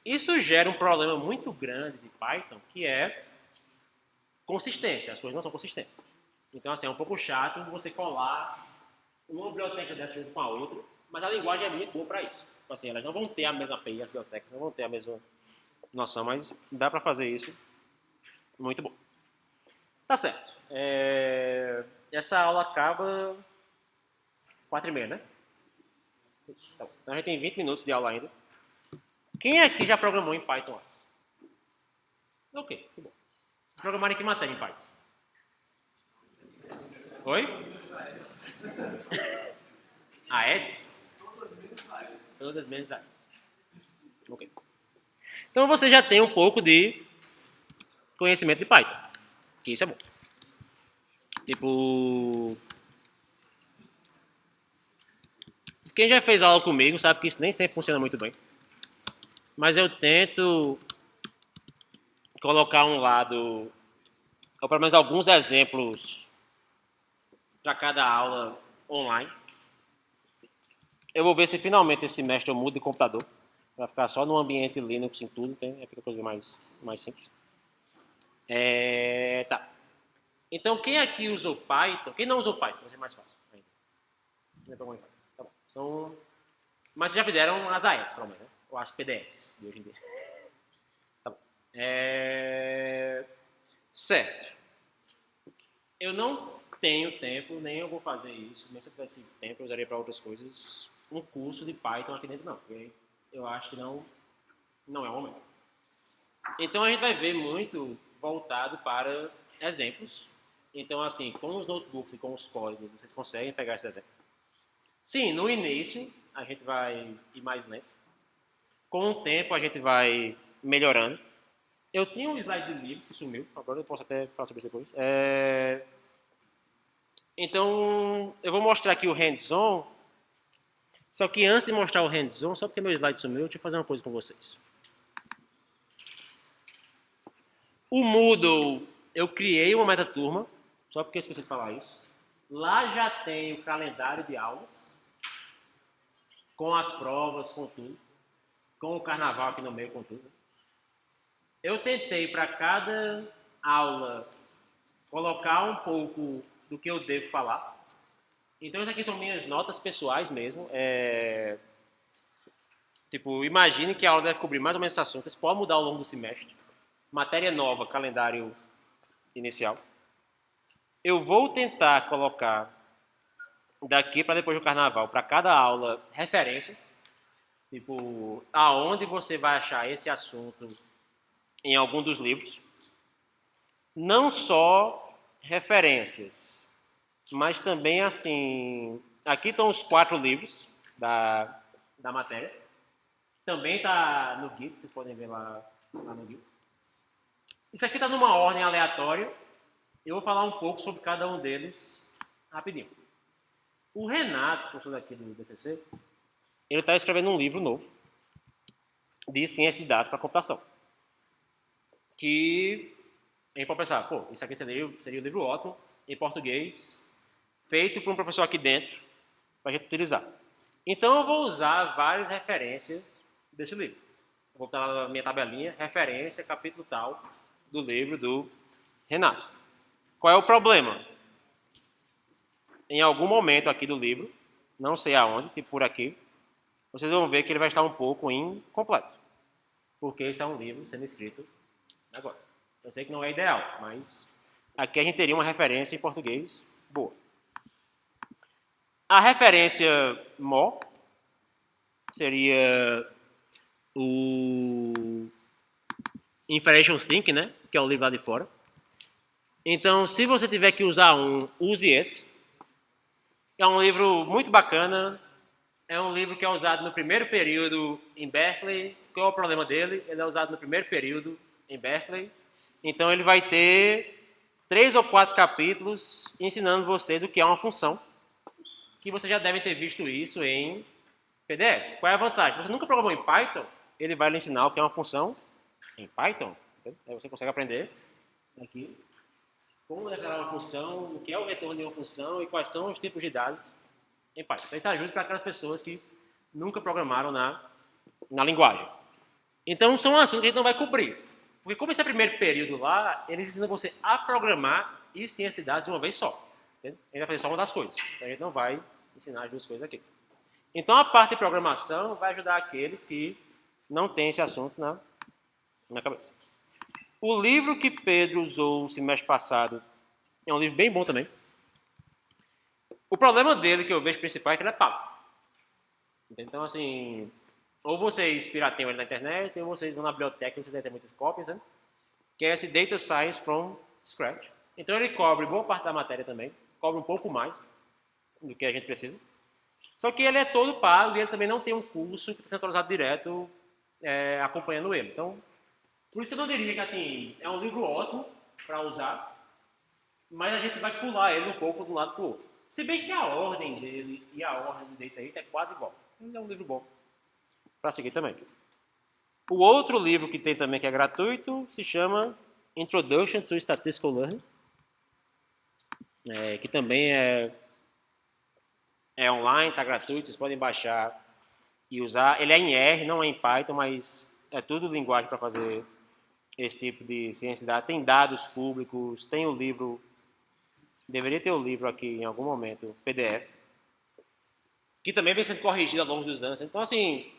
Isso gera um problema muito grande de Python, que é consistência. As coisas não são consistentes. Então, assim, é um pouco chato você colar uma biblioteca dessa junto com a outra, mas a linguagem é muito boa para isso. Tipo assim, elas não vão ter a mesma API, as bibliotecas não vão ter a mesma noção, mas dá para fazer isso. Muito bom. Tá certo. Essa aula acaba 4h30, né? Isso, tá bom. Então a gente tem 20 minutos de aula ainda. Quem aqui já programou em Python antes? Ok, que bom. Programaram em que matéria em Python? Oi? Aedes? Todas menos Aedes. Ok. Então você já tem um pouco de conhecimento de Python, que isso é bom. Tipo, quem já fez aula comigo sabe que isso nem sempre funciona muito bem. Mas eu tento colocar um lado, ou pelo menos alguns exemplos para cada aula online. Eu vou ver se finalmente esse semestre eu mudo de computador. Vai ficar só no ambiente Linux em tudo, tem? É coisa mais simples. Tá. Então, quem aqui usou Python? Quem não usou Python? Vai ser mais fácil ainda. Tá bom. Mas vocês já fizeram as AES, pelo menos, né? Ou as PDS de hoje em dia. Tá bom. Certo. Eu não tenho tempo, nem eu vou fazer isso. Nem se eu tivesse tempo, eu usaria para outras coisas. Um curso de Python aqui dentro, não. Porque eu acho que não é o momento. Então, a gente vai ver muito voltado para exemplos. Então, assim, com os notebooks e com os códigos, vocês conseguem pegar esse exemplo. Sim, no início, a gente vai ir mais lento. Com o tempo, a gente vai melhorando. Eu tinha um slide de livro que sumiu. Agora eu posso até falar sobre isso depois. Então, eu vou mostrar aqui o hands-on. Só que antes de mostrar o hands-on, só porque meu slide sumiu, deixa eu fazer uma coisa com vocês. O Moodle, eu criei uma meta-turma, só porque eu esqueci de falar isso. Lá já tem o calendário de aulas, com as provas, com tudo. Com o carnaval aqui no meio, com tudo. Eu tentei para cada aula colocar um pouco do que eu devo falar. Então, isso aqui são minhas notas pessoais mesmo. Tipo, imagine que a aula deve cobrir mais ou menos esse assunto. Isso pode mudar ao longo do semestre. Matéria nova, calendário inicial. Eu vou tentar colocar daqui para depois do carnaval, para cada aula, referências. Tipo, aonde você vai achar esse assunto em algum dos livros. Não só referências, mas também, assim, aqui estão os 4 livros da matéria. Também está no Git, vocês podem ver lá no Git. Isso aqui está numa ordem aleatória. Eu vou falar um pouco sobre cada um deles rapidinho. O Renato, professor daqui do DCC, ele está escrevendo um livro novo de ciência de dados para computação. Que a gente pode pensar, pô, isso aqui seria um livro ótimo, em português, feito por um professor aqui dentro, para a gente utilizar. Então eu vou usar várias referências desse livro. Eu vou botar na minha tabelinha, referência, capítulo tal, do livro do Renato. Qual é o problema? Em algum momento aqui do livro, não sei aonde, tipo por aqui, vocês vão ver que ele vai estar um pouco incompleto. Porque esse é um livro sendo escrito agora. Eu sei que não é ideal, mas aqui a gente teria uma referência em português boa. A referência MO seria o Inferential Thinking, né? Que é o livro lá de fora. Então, se você tiver que usar use esse. É um livro muito bacana. É um livro que é usado no primeiro período em Berkeley. Qual é o problema dele? Ele é usado no primeiro período em Berkeley. Então, ele vai ter 3 ou 4 capítulos ensinando vocês o que é uma função. Que vocês já devem ter visto isso em PDS. Qual é a vantagem? Se você nunca programou em Python, ele vai lhe ensinar o que é uma função em Python. Aí você consegue aprender aqui como declarar uma função, o que é o retorno de uma função e quais são os tipos de dados em Python. Então, isso ajuda para aquelas pessoas que nunca programaram na linguagem. Então, são assuntos que a gente não vai cobrir. Porque como esse é o primeiro período lá, eles ensinam você a programar e ciência de dados de uma vez só. Entende? A gente vai fazer só uma das coisas. Então, a gente não vai ensinar as duas coisas aqui. Então, a parte de programação vai ajudar aqueles que não têm esse assunto na cabeça. O livro que Pedro usou o semestre passado é um livro bem bom também. O problema dele, que eu vejo principal, é que ele é pago. Então, assim, ou vocês pirateiam ele na internet, ou vocês vão na biblioteca, vocês devem ter muitas cópias, né? Que é esse Data Science from Scratch. Então, ele cobre boa parte da matéria também, cobra um pouco mais do que a gente precisa. Só que ele é todo pago e ele também não tem um curso centralizado direto acompanhando ele. Então, por isso eu não diria que assim, é um livro ótimo para usar, mas a gente vai pular ele um pouco de um lado para o outro. Se bem que a ordem dele e a ordem do Data Eat é quase igual. Então, é um livro bom para seguir também. O outro livro que tem também que é gratuito se chama Introduction to Statistical Learning, que também é online, está gratuito, vocês podem baixar e usar. Ele é em R, não é em Python, mas é tudo linguagem para fazer esse tipo de ciência de dados. Tem dados públicos, tem o livro, deveria ter o livro aqui em algum momento, PDF, que também vem sendo corrigido ao longo dos anos. Então, assim,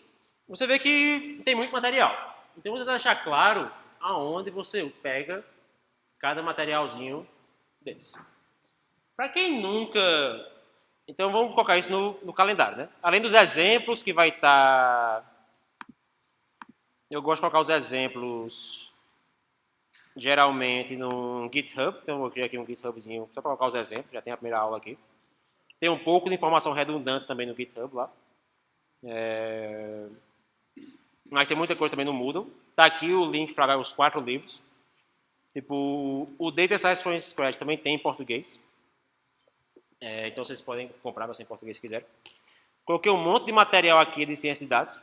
você vê que tem muito material. Então, eu vou tentar deixar claro aonde você pega cada materialzinho desse. Para quem nunca... Então, vamos colocar isso no calendário, né? Além dos exemplos que vai estar... Eu gosto de colocar os exemplos geralmente no GitHub. Então, eu vou criar aqui um GitHubzinho só para colocar os exemplos. Já tem a primeira aula aqui. Tem um pouco de informação redundante também no GitHub lá. Mas tem muita coisa também no Moodle. Tá aqui o link para os 4 livros. Tipo, o Data Science from Scratch também tem em português. Então vocês podem comprar em português se quiserem. Coloquei um monte de material aqui de ciência de dados,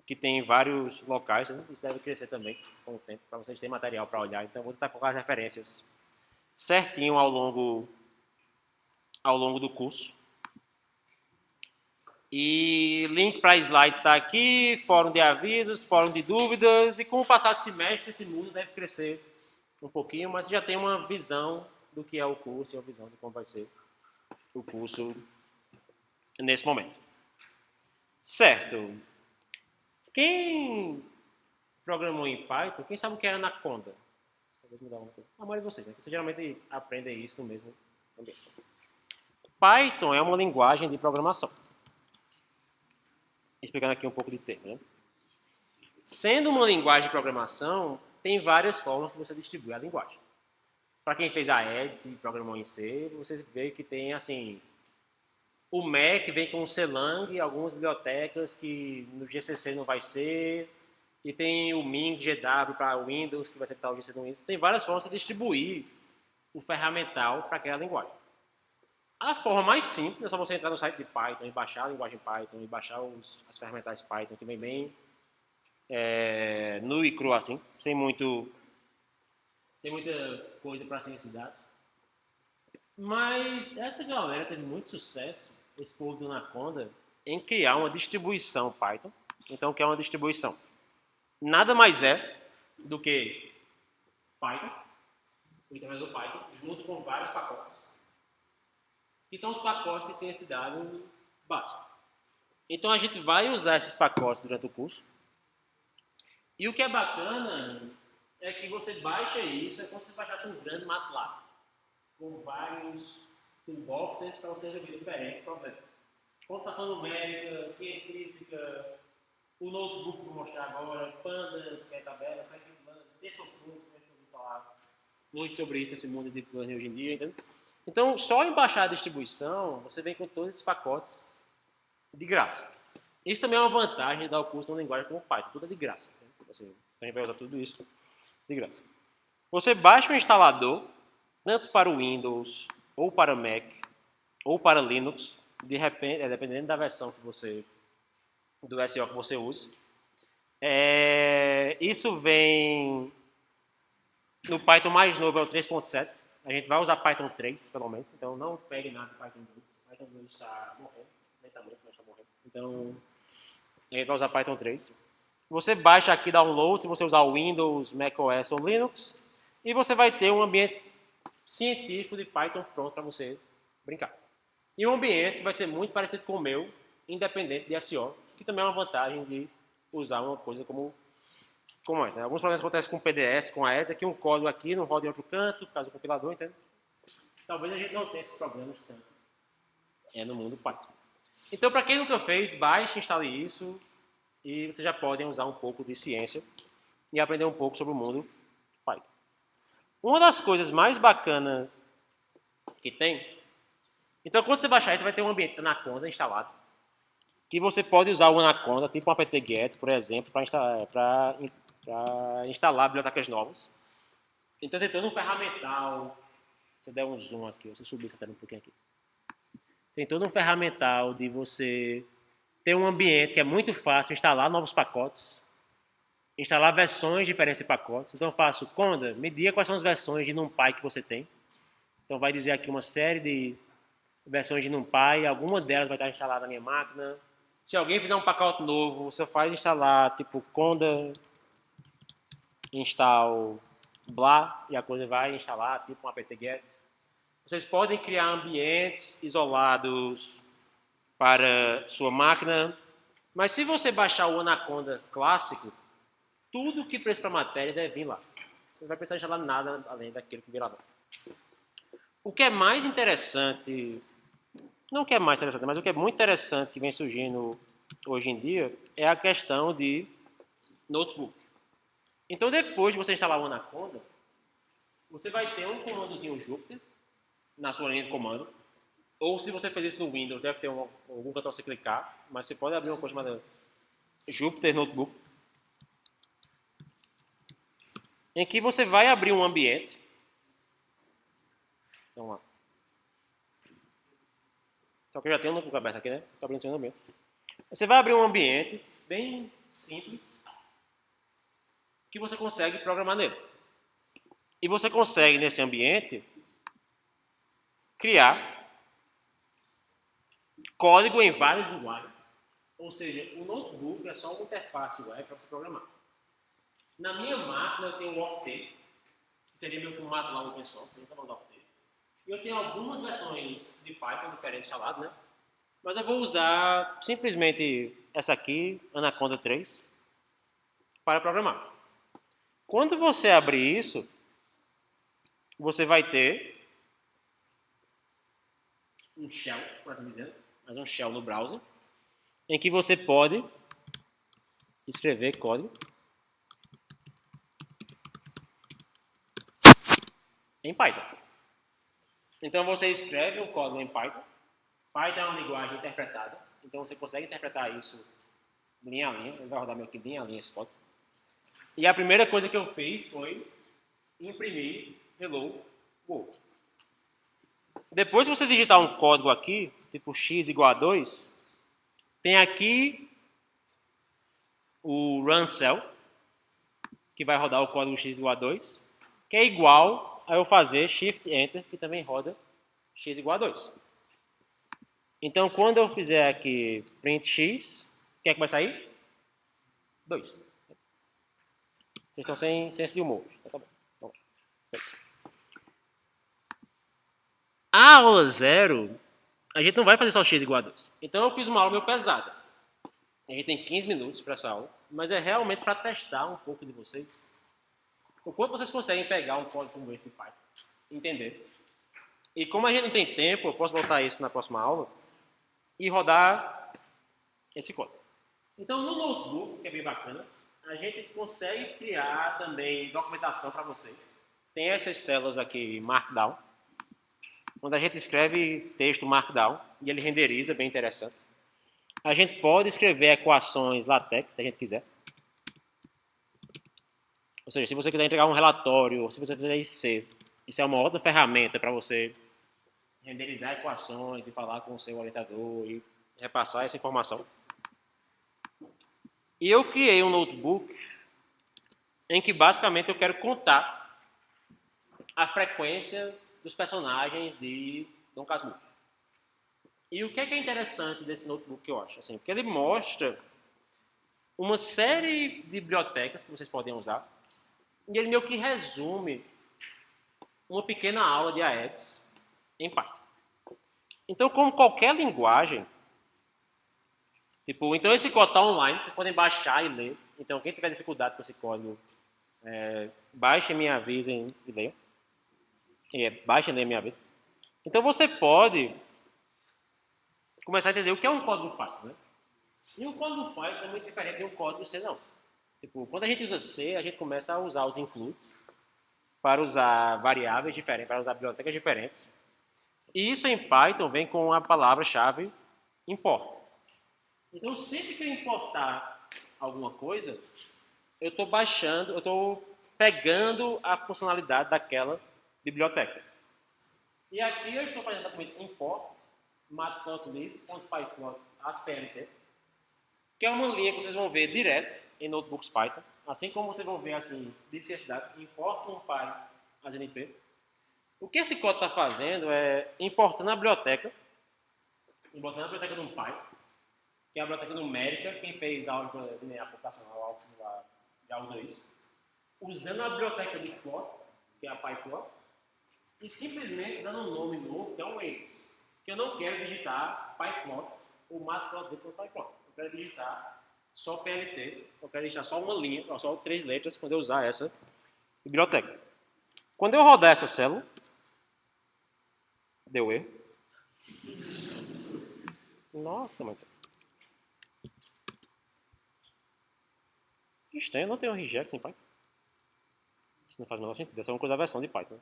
que tem em vários locais, né? Isso deve crescer também com o tempo, para vocês terem material para olhar. Então vou tentar colocar as referências certinho ao longo do curso. E link para slides está aqui, fórum de avisos, fórum de dúvidas, e com o passar do semestre esse mundo deve crescer um pouquinho, mas já tem uma visão do que é o curso e uma visão de como vai ser o curso nesse momento. Certo. Quem programou em Python, quem sabe o que é Anaconda? Talvez me dá uma coisa. A maioria de vocês, né? Você geralmente aprende isso no mesmo ambiente. Python é uma linguagem de programação. Explicando aqui um pouco de termo, né? Sendo uma linguagem de programação, tem várias formas de você distribuir a linguagem. Para quem fez a EDS e programou em C, você vê que tem assim... O Mac vem com o Clang, algumas bibliotecas que no GCC não vai ser, e tem o Ming GW para Windows, que vai ser tal GCC do Windows. Tem várias formas de distribuir o ferramental para aquela linguagem. A forma mais simples é só você entrar no site de Python e baixar a linguagem Python, e baixar as ferramentais Python, que vem bem nu e cru assim, sem muita coisa para ciência de dados. Mas essa galera teve muito sucesso, esse povo do Anaconda, em criar uma distribuição Python. Então, o que é uma distribuição? Nada mais é do que Python, o interpretador Python, junto com vários pacotes, que são os pacotes de ciência de dados básicos. Então, a gente vai usar esses pacotes durante o curso. E o que é bacana é que você baixa isso, é como se você baixasse um grande MATLAB, com vários toolboxes para você resolver diferentes problemas. Computação numérica, científica, o notebook que eu vou mostrar agora, pandas, que é tabela, scikit-learn, TensorFlow, que eu vou falar muito sobre isso nesse mundo de deep learning hoje em dia, entendeu? Então, só em baixar a distribuição, você vem com todos esses pacotes de graça. Isso também é uma vantagem de dar o curso numa linguagem como Python, tudo é de graça. Né? Você também vai usar tudo isso de graça. Você baixa o instalador, tanto para o Windows, ou para Mac, ou para Linux, dependendo da versão que você, do SO que você use. Isso vem no Python mais novo, é o 3.7. A gente vai usar Python 3, pelo menos, então não pegue nada de Python 2. Python 2 está morrendo, lentamente, mas está morrendo. Então, a gente vai usar Python 3. Você baixa aqui download, se você usar o Windows, macOS ou Linux, e você vai ter um ambiente científico de Python pronto para você brincar. E um ambiente que vai ser muito parecido com o meu, independente de SEO, que também é uma vantagem de usar uma coisa como essa. Né? Alguns problemas acontecem com o PDS, com a ETA, que um código aqui não roda em outro canto, por causa do compilador, entende? Talvez a gente não tenha esses problemas tanto no mundo Python. Então, para quem nunca fez, baixe, instale isso, e vocês já podem usar um pouco de ciência e aprender um pouco sobre o mundo Python. Uma das coisas mais bacanas que tem. Então, quando você baixar isso, vai ter um ambiente Anaconda instalado, que você pode usar o Anaconda, tipo um apt-get, por exemplo, para instalar bibliotecas novas. Então, tem todo um ferramental. Se eu der um zoom aqui, se eu subir essa tela um pouquinho aqui. Tem todo um ferramental de você ter um ambiente que é muito fácil instalar novos pacotes, instalar versões diferentes de pacotes. Então, eu faço conda, me diga quais são as versões de NumPy que você tem. Então, vai dizer aqui uma série de versões de NumPy, alguma delas vai estar instalada na minha máquina. Se alguém fizer um pacote novo, você faz instalar, tipo, conda install blá, e a coisa vai instalar, tipo um apt-get. Vocês podem criar ambientes isolados para sua máquina, mas se você baixar o Anaconda clássico, tudo que precisa para a matéria deve vir lá. Você não vai precisar instalar nada além daquilo que vir lá. O que é mais interessante, não o que é mais interessante, mas o que é muito interessante que vem surgindo hoje em dia é a questão de notebook. Então, depois de você instalar o Anaconda, você vai ter um comandozinho Jupyter na sua linha de comando. Ou se você fez isso no Windows, deve ter algum canto para você clicar, mas você pode abrir uma coisa chamada Jupyter Notebook, em que você vai abrir um ambiente. Vamos lá. Só que eu já tenho um notebook aberto aqui, né? Estou abrindo seu ambiente. Você vai abrir um ambiente bem simples que você consegue programar nele. E você consegue, nesse ambiente, criar código em várias linguagens. Ou seja, o notebook é só uma interface web para você programar. Na minha máquina eu tenho o Octave, que seria meu formato lá no open source, eu não Octave. E eu tenho algumas versões de Python diferentes instaladas, né? Mas eu vou usar simplesmente essa aqui, Anaconda 3, para programar. Quando você abrir isso, você vai ter um shell, por assim dizer, mas um shell no browser, em que você pode escrever código em Python. Então você escreve um código em Python. Python é uma linguagem interpretada, então você consegue interpretar isso linha a linha. Ele vai rodar meio que linha a linha esse código. E a primeira coisa que eu fiz foi imprimir Hello World. Depois que você digitar um código aqui, tipo x igual a 2, tem aqui o run cell, que vai rodar o código x igual a 2, que é igual a eu fazer shift enter, que também roda x igual a 2. Então, quando eu fizer aqui print x, o que é que vai sair? 2. Vocês estão sem senso de humor. Tá bom. Bom, a aula 0, a gente não vai fazer só x igual a 2. Então, eu fiz uma aula meio pesada. A gente tem 15 minutos para essa aula, mas é realmente para testar um pouco de vocês. O quanto vocês conseguem pegar um código como esse de Python, entender. E como a gente não tem tempo, eu posso voltar isso na próxima aula e rodar esse código. Então, no notebook, que é bem bacana, a gente consegue criar também documentação para vocês. Tem essas células aqui, Markdown, onde a gente escreve texto Markdown e ele renderiza, bem interessante. A gente pode escrever equações LaTeX, se a gente quiser. Ou seja, se você quiser entregar um relatório, ou se você fizer IC, isso é uma outra ferramenta para você renderizar equações e falar com o seu orientador e repassar essa informação. E eu criei um notebook em que basicamente eu quero contar a frequência dos personagens de Dom Casmurro. E o que é interessante desse notebook que eu acho? Assim, porque ele mostra uma série de bibliotecas que vocês podem usar e ele meio que resume uma pequena aula de AEDS em Python. Então, como qualquer linguagem, tipo, então esse código está online, vocês podem baixar e ler. Então, quem tiver dificuldade com esse código, baixem, me avisem e leiam. Baixem, leiam e me avisem. Então, você pode começar a entender o que é um código Python, né? E um código Python é muito diferente de um código C, não. Tipo, quando a gente usa C, a gente começa a usar os includes para usar variáveis diferentes, para usar bibliotecas diferentes. E isso em Python vem com a palavra-chave import. Então, sempre que eu importar alguma coisa, eu estou baixando, eu estou pegando a funcionalidade daquela biblioteca. E aqui eu estou fazendo exatamente import matplotlib.pyplot.asplt, que é uma linha que vocês vão ver direto em notebooks Python, assim como vocês vão ver assim, de necessidade, import um py O que esse código está fazendo é importando a biblioteca, importando a biblioteca de um py, que é a biblioteca numérica. Quem fez álgebra linear computacional já usa isso, usando a biblioteca de plot, que é a pyplot, e simplesmente dando um nome novo, que é um eles. Que eu não quero digitar pyplot ou matplotlib.pyplot. Eu quero digitar só PLT, eu quero digitar só uma linha, só 3 letras quando eu usar essa biblioteca. Quando eu rodar essa célula, deu erro. Nossa, mas que estranho, eu não tenho regex em Python. Isso não faz o menor sentido, essa é uma coisa da versão de Python.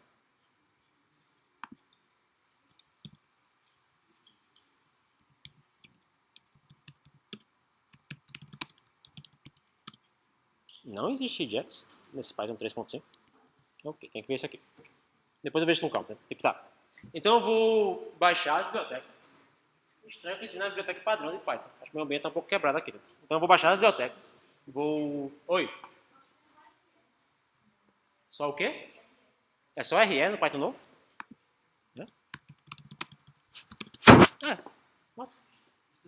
Não existe regex nesse Python 3.5. Ok, tem que ver isso aqui. Depois eu vejo isso com calma, tipo, tá. Então eu vou baixar as bibliotecas. Estranho que ensinar a biblioteca padrão de Python. Acho que meu ambiente está um pouco quebrado aqui. Então eu vou baixar as bibliotecas. Vou... Oi. Só o quê? É só RE no Python novo? Né? Nossa.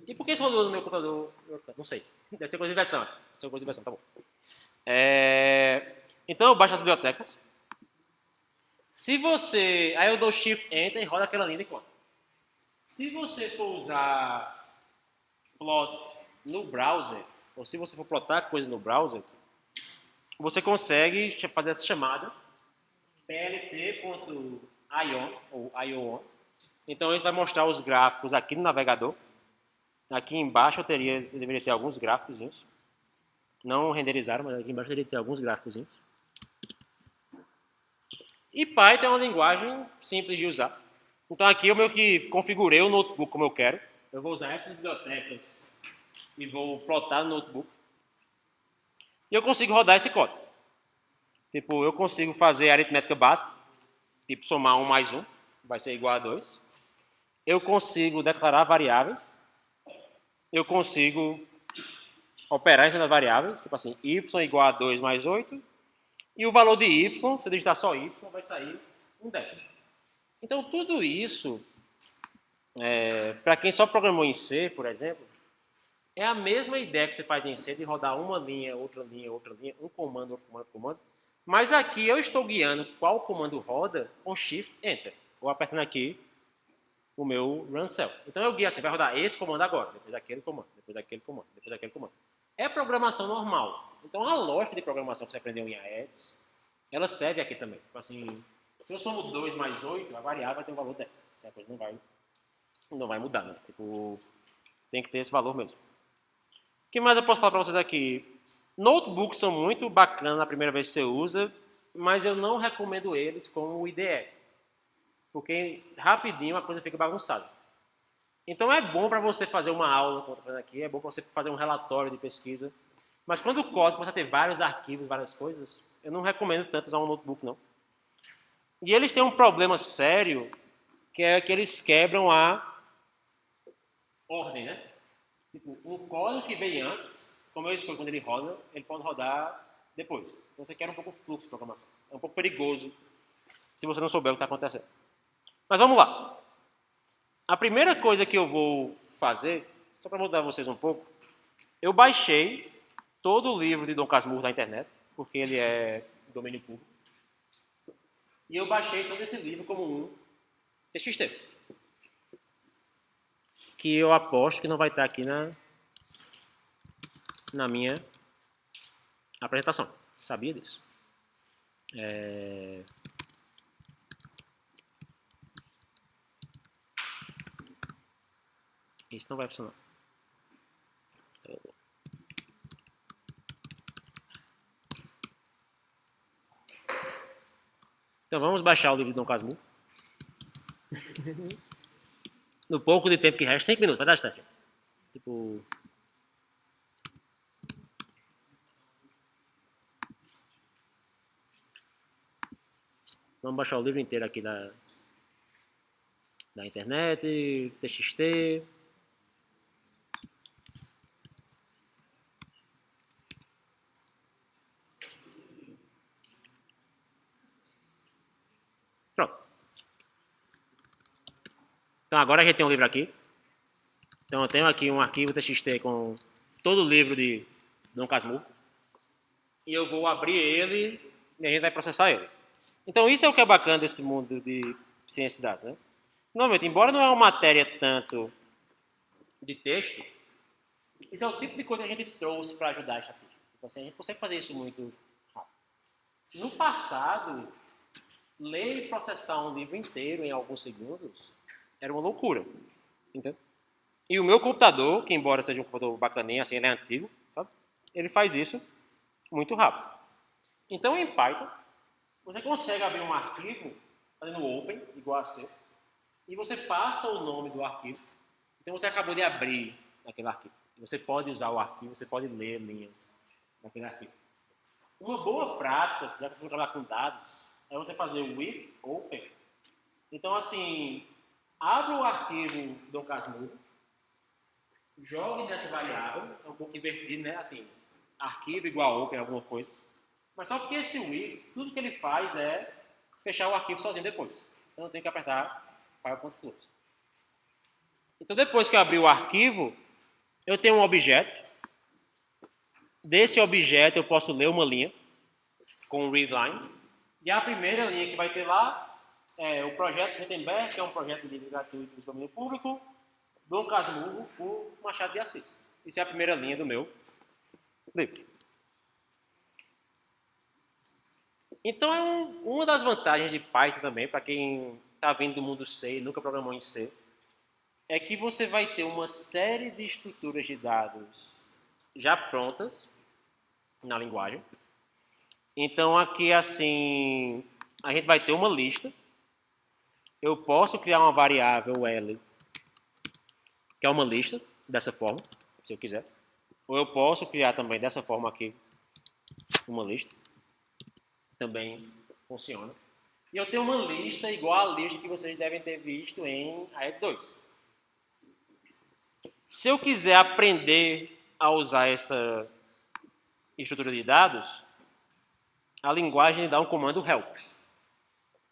E por que isso rodou no meu computador? Não sei. Deve ser coisa de versão. Deve ser coisa de versão, tá bom. Então eu baixo as bibliotecas. Se você... Aí eu dou Shift Enter e roda aquela linha de conta. Se você for usar plot no browser, ou se você for plotar coisa no browser, você consegue fazer essa chamada plt.ion ou ion. Então isso vai mostrar os gráficos aqui no navegador. Aqui embaixo eu deveria ter alguns gráficos. Não renderizaram, mas aqui embaixo eu deveria ter alguns gráficos. E Python é uma linguagem simples de usar. Então aqui eu meio que configurei o notebook como eu quero. Eu vou usar essas bibliotecas e vou plotar no notebook. E eu consigo rodar esse código. Tipo, eu consigo fazer aritmética básica, tipo somar 1 mais 1, vai ser igual a 2. Eu consigo declarar variáveis. Eu consigo operar em cima das variáveis, tipo assim, y igual a 2 mais 8. E o valor de y, se eu digitar só y, vai sair um 10. Então tudo isso, para quem só programou em C, por exemplo, é a mesma ideia que você faz em C de rodar uma linha, outra linha, um comando, outro comando. Mas aqui eu estou guiando qual comando roda com Shift Enter. Vou apertando aqui o meu run cell. Então eu guio assim, vai rodar esse comando agora, depois daquele comando, depois daquele comando, depois daquele comando. É programação normal. Então a lógica de programação que você aprendeu em AEDS, ela serve aqui também. Tipo assim, se eu somo 2 mais 8, a variável vai ter um valor 10. Essa coisa não vai mudar, né? Tipo, tem que ter esse valor mesmo. O que mais eu posso falar para vocês aqui? Notebooks são muito bacanas na primeira vez que você usa, mas eu não recomendo eles como o IDE. Porque rapidinho a coisa fica bagunçada. Então é bom para você fazer uma aula, como eu estou fazendo aqui, é bom para você fazer um relatório de pesquisa. Mas quando o código começa a ter vários arquivos, várias coisas, eu não recomendo tanto usar um notebook, não. E eles têm um problema sério, que é que eles quebram a ordem, né? Tipo, um código que vem antes, como eu escolho quando ele roda, ele pode rodar depois. Então você quer um pouco o fluxo de programação. É um pouco perigoso se você não souber o que está acontecendo. Mas vamos lá. A primeira coisa que eu vou fazer, só para mostrar vocês um pouco, eu baixei todo o livro de Dom Casmurro da internet, porque ele é domínio público. E eu baixei todo esse livro como um TXT. Que eu aposto que não vai estar aqui na minha apresentação. Sabia disso? Isso não vai funcionar. Então vamos baixar o livro de Dom Casmurro. no pouco de tempo que resta, 5 minutos, vai dar certo. Tipo... Vamos baixar o livro inteiro aqui da internet, TXT. Pronto. Então agora a gente tem um livro aqui. Então eu tenho aqui um arquivo TXT com todo o livro de Dom Casmurro. E eu vou abrir ele e a gente vai processar ele. Então isso é o que é bacana desse mundo de ciência de dados, né? Normalmente, embora não é uma matéria tanto de texto, isso é o tipo de coisa que a gente trouxe para ajudar a estatística. Tipo assim, a gente consegue fazer isso muito rápido. No passado, ler e processar um livro inteiro em alguns segundos era uma loucura. Entendeu? E o meu computador, que embora seja um computador bacaninha, assim, ele é antigo, sabe? Ele faz isso muito rápido. Então, em Python, você consegue abrir um arquivo fazendo open, igual a C, e você passa o nome do arquivo. Então, você acabou de abrir aquele arquivo. Você pode usar o arquivo, você pode ler linhas daquele arquivo. Uma boa prática, já que você vai trabalhar com dados, é você fazer o with open. Então, assim, abra o arquivo do Casmurro, jogue nessa variável, é um pouco invertido, né? Assim, arquivo igual open, alguma coisa. Mas só porque esse with, tudo que ele faz é fechar o arquivo sozinho depois. Então, eu tenho que apertar file.close. Então, depois que eu abrir o arquivo, eu tenho um objeto. Desse objeto, eu posso ler uma linha com readline. E a primeira linha que vai ter lá é o projeto Gutenberg, que é um projeto de livre gratuito de domínio público, Dom Casmurro por Machado de Assis. Isso é a primeira linha do meu livro. Então, uma das vantagens de Python também, para quem está vindo do mundo C e nunca programou em C, é que você vai ter uma série de estruturas de dados já prontas na linguagem. Então, aqui, assim, a gente vai ter uma lista. Eu posso criar uma variável L, que é uma lista, dessa forma, se eu quiser. Ou eu posso criar também dessa forma aqui, uma lista. Também funciona. E eu tenho uma lista igual à lista que vocês devem ter visto em AES2. Se eu quiser aprender a usar essa estrutura de dados, a linguagem dá um comando help.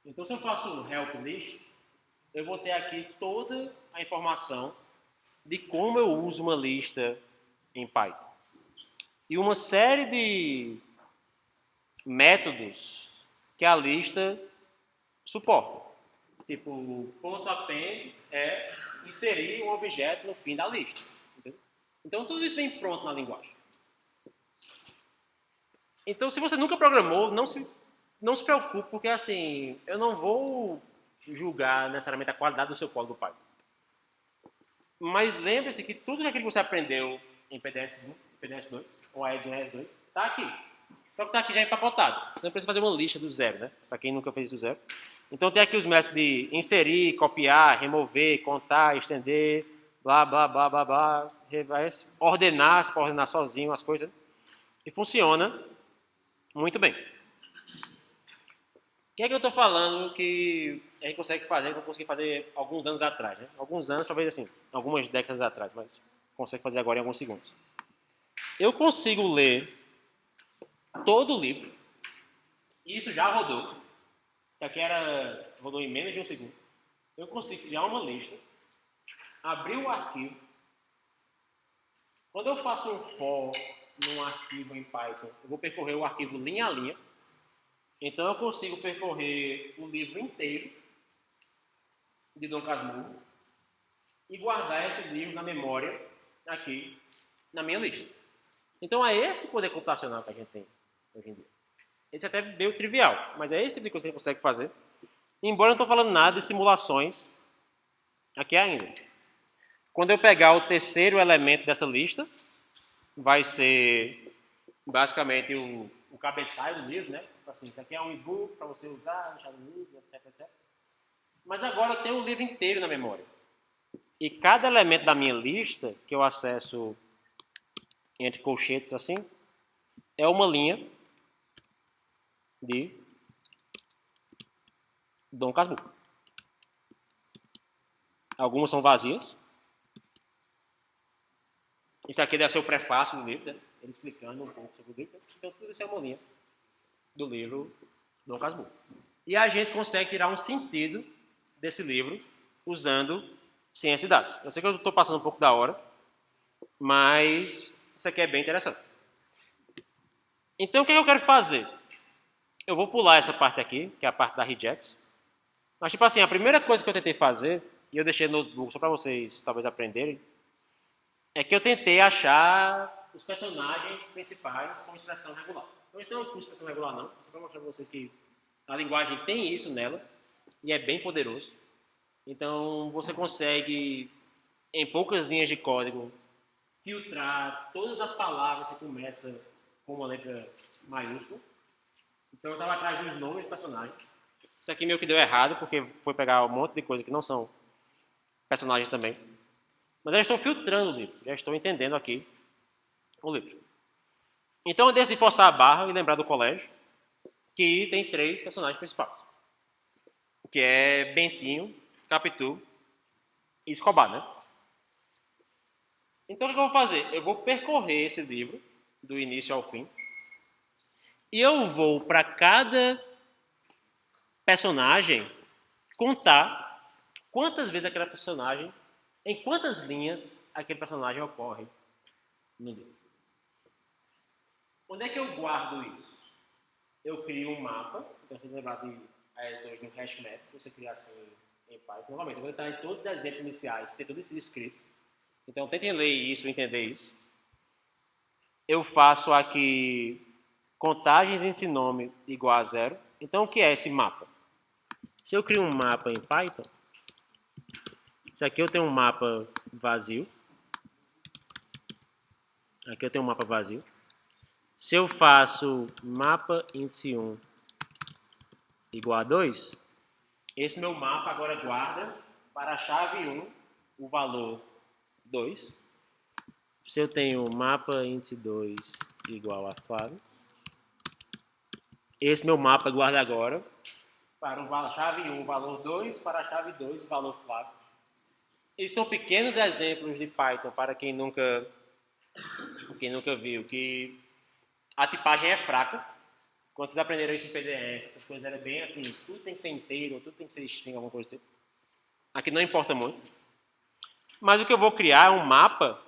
Então, se eu faço um help list, eu vou ter aqui toda a informação de como eu uso uma lista em Python. E uma série de métodos que a lista suporta. Tipo, ponto append é inserir um objeto no fim da lista. Entendeu? Então, tudo isso vem pronto na linguagem. Então, se você nunca programou, não se preocupe, porque assim, eu não vou julgar necessariamente a qualidade do seu código Python. Mas lembre-se que tudo aquilo que você aprendeu em PDS1, PDS2 ou AES1 e AES2 está aqui. Só que está aqui já empacotado. Você não precisa fazer uma lista do zero, né? Para quem nunca fez do zero. Então tem aqui os métodos de inserir, copiar, remover, contar, estender, blá, blá, blá, blá, blá, ordenar, você pode ordenar sozinho as coisas. E funciona muito bem. O que é que eu estou falando que a gente consegue fazer, que eu consegui fazer alguns anos atrás, né? Alguns anos, talvez assim, algumas décadas atrás, mas consegue fazer agora em alguns segundos. Eu consigo ler todo o livro, e isso já rodou. Isso aqui rodou em menos de um segundo. Eu consigo criar uma lista, abrir o arquivo. Quando eu faço um for num arquivo em Python, eu vou percorrer o arquivo linha a linha. Então eu consigo percorrer o livro inteiro de Dom Casmurro e guardar esse livro na memória aqui na minha lista. Então é esse poder computacional que a gente tem hoje em dia. Esse é até meio trivial, mas é esse tipo de coisa que a gente consegue fazer. Embora eu não estou falando nada de simulações aqui ainda. Quando eu pegar o terceiro elemento dessa lista, vai ser basicamente o cabeçalho do livro, né? Assim, isso aqui é um e-book para você usar, deixar no livro, etc, etc. Mas agora eu tenho o livro inteiro na memória. E cada elemento da minha lista, que eu acesso entre colchetes assim, é uma linha de Dom Casmurro. Algumas são vazias. Isso aqui deve ser o prefácio do livro, né? Ele explicando um pouco sobre o livro. Então, tudo isso é uma linha do livro Dom Casmurro. E a gente consegue tirar um sentido desse livro usando ciência e dados. Eu sei que eu estou passando um pouco da hora, mas isso aqui é bem interessante. Então, o que eu quero fazer? Eu vou pular essa parte aqui, que é a parte da regex. Mas, tipo assim, a primeira coisa que eu tentei fazer, e eu deixei no notebook só para vocês talvez aprenderem, é que eu tentei achar os personagens principais com expressão regular. Então, isso não é um curso de expressão regular, não. É só para mostrar para vocês que a linguagem tem isso nela, e é bem poderoso. Então, você consegue, em poucas linhas de código, filtrar todas as palavras que começam com uma letra maiúscula. Então, eu estava atrás dos nomes dos personagens. Isso aqui meio que deu errado, porque foi pegar um monte de coisa que não são personagens também. Mas eu já estou filtrando o livro, já estou entendendo aqui o livro. Então eu decidi forçar a barra e lembrar do colégio, que tem 3 personagens principais. Que é Bentinho, Capitu e Escobar, né? Então o que eu vou fazer? Eu vou percorrer esse livro, do início ao fim, e eu vou, para cada personagem, contar quantas vezes aquele personagem, em quantas linhas aquele personagem ocorre no livro. Onde é que eu guardo isso? Eu crio um mapa, então você lembrar de AES2 de um hash map, que você cria assim em Python. Novamente, eu vou entrar em todos os exemplos iniciais, tem tudo isso escrito. Então tentem ler isso, entender isso. Eu faço aqui contagens em esse nome igual a 0. Então o que é esse mapa? Se eu crio um mapa em Python, isso aqui eu tenho um mapa vazio. Aqui eu tenho um mapa vazio. Se eu faço mapa índice 1 igual a 2, esse meu mapa agora guarda para a chave 1 o valor 2. Se eu tenho mapa índice 2 igual a Flávio, esse meu mapa guarda agora para a chave 1 o valor 2, para a chave 2 o valor Flávio. Esses são pequenos exemplos de Python para quem nunca viu, que a tipagem é fraca. Quando vocês aprenderam isso em PDS, essas coisas eram bem assim, tudo tem que ser inteiro, tudo tem que ser string, alguma coisa do tipo. Aqui não importa muito. Mas o que eu vou criar é um mapa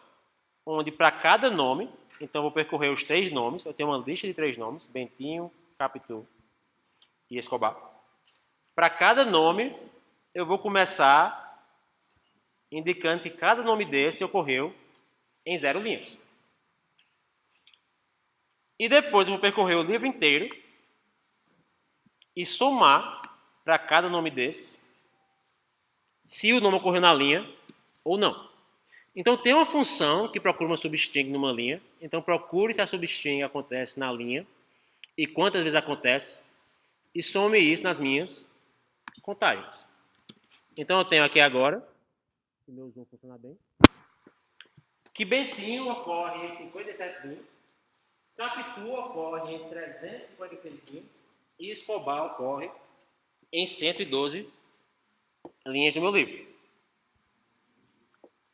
onde para cada nome, então eu vou percorrer os 3 nomes, eu tenho uma lista de 3 nomes, Bentinho, Capitu e Escobar. Para cada nome, eu vou começar indicando que cada nome desse ocorreu em 0 linhas. E depois eu vou percorrer o livro inteiro e somar para cada nome desse se o nome ocorreu na linha ou não. Então tem uma função que procura uma substring numa linha. Então procure se a substring acontece na linha e quantas vezes acontece e some isso nas minhas contagens. Então eu tenho aqui agora, se meu zoom funcionar bem, que Bentinho ocorre em 57 linhas, Capitu ocorre em 356 linhas e Escobar ocorre em 112 linhas do meu livro.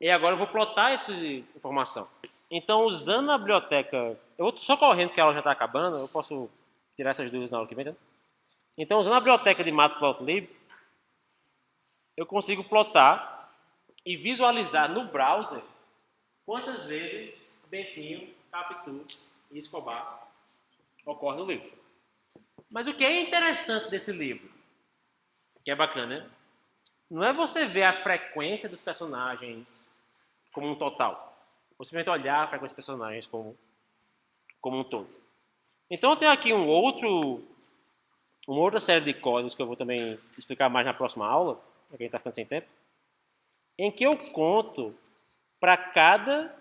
E agora eu vou plotar essa informação. Então, usando a biblioteca... Eu vou só correndo porque a aula já está acabando, eu posso tirar essas dúvidas na aula que vem. Tá? Então, usando a biblioteca de Matplotlib, eu consigo plotar e visualizar no browser quantas vezes Bentinho, Capitu e Escobar ocorrem no livro. Mas o que é interessante desse livro, que é bacana, né? Não é você ver a frequência dos personagens como um total. Você simplesmente olhar a frequência dos personagens como um todo. Então eu tenho aqui uma outra série de códigos que eu vou também explicar mais na próxima aula, porque a gente está ficando sem tempo, em que eu conto para cada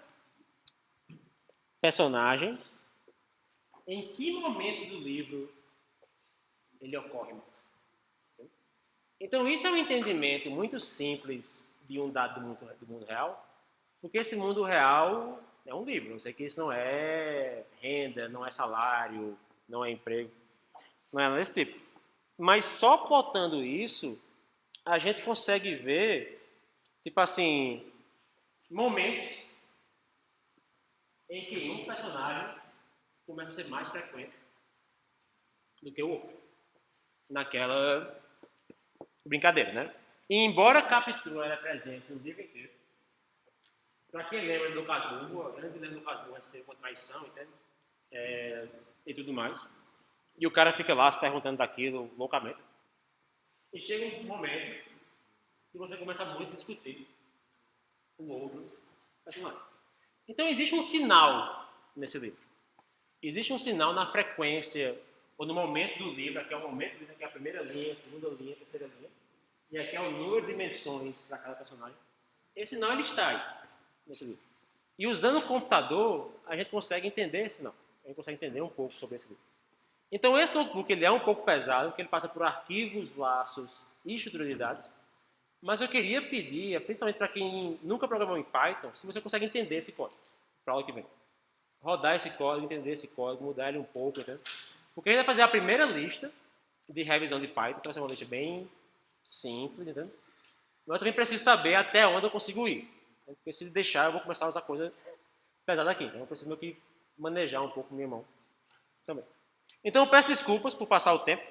personagem em que momento do livro ele ocorre mais. Então isso é um entendimento muito simples de um dado do mundo real, porque esse mundo real é um livro. Eu sei que isso não é renda, não é salário, não é emprego, não é nada desse tipo. Mas só plotando isso, a gente consegue ver, tipo assim, momentos em que um personagem começa a ser mais frequente do que o outro. Naquela brincadeira, né? E embora a captura era presente no livro inteiro, para quem lembra do Casmurro, a grande lembra do Casmurro, teve uma traição, entende? E tudo mais. E o cara fica lá se perguntando daquilo loucamente. E chega um momento que você começa muito a discutir o outro personagem. Então existe um sinal nesse livro. Existe um sinal na frequência, ou no momento do livro, aqui é o momento do livro, aqui é a primeira linha, a segunda linha, a terceira linha, e aqui é o número de dimensões para cada personagem. Esse sinal ele está aí, nesse livro. E usando o computador, a gente consegue entender esse sinal. A gente consegue entender um pouco sobre esse livro. Então esse notebook ele é um pouco pesado, porque ele passa por arquivos, laços e estrutura de dados. Mas eu queria pedir, principalmente para quem nunca programou em Python, se você consegue entender esse código para a aula que vem. Rodar esse código, entender esse código, mudar ele um pouco, entendeu? Porque a gente vai fazer a primeira lista de revisão de Python, que vai ser uma lista bem simples, entendeu? Mas eu também preciso saber até onde eu consigo ir. Porque se deixar, eu vou começar a usar coisa pesada aqui. Então eu preciso meio que manejar um pouco minha mão também. Então eu peço desculpas por passar o tempo.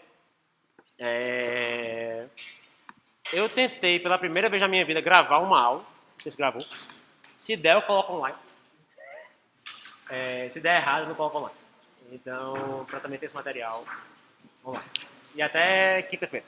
Eu tentei pela primeira vez na minha vida gravar uma aula. Não sei se gravou. Se der, eu coloco online. Se der errado, eu não coloco online. Então, para também ter esse material. Vamos lá. E até quinta-feira.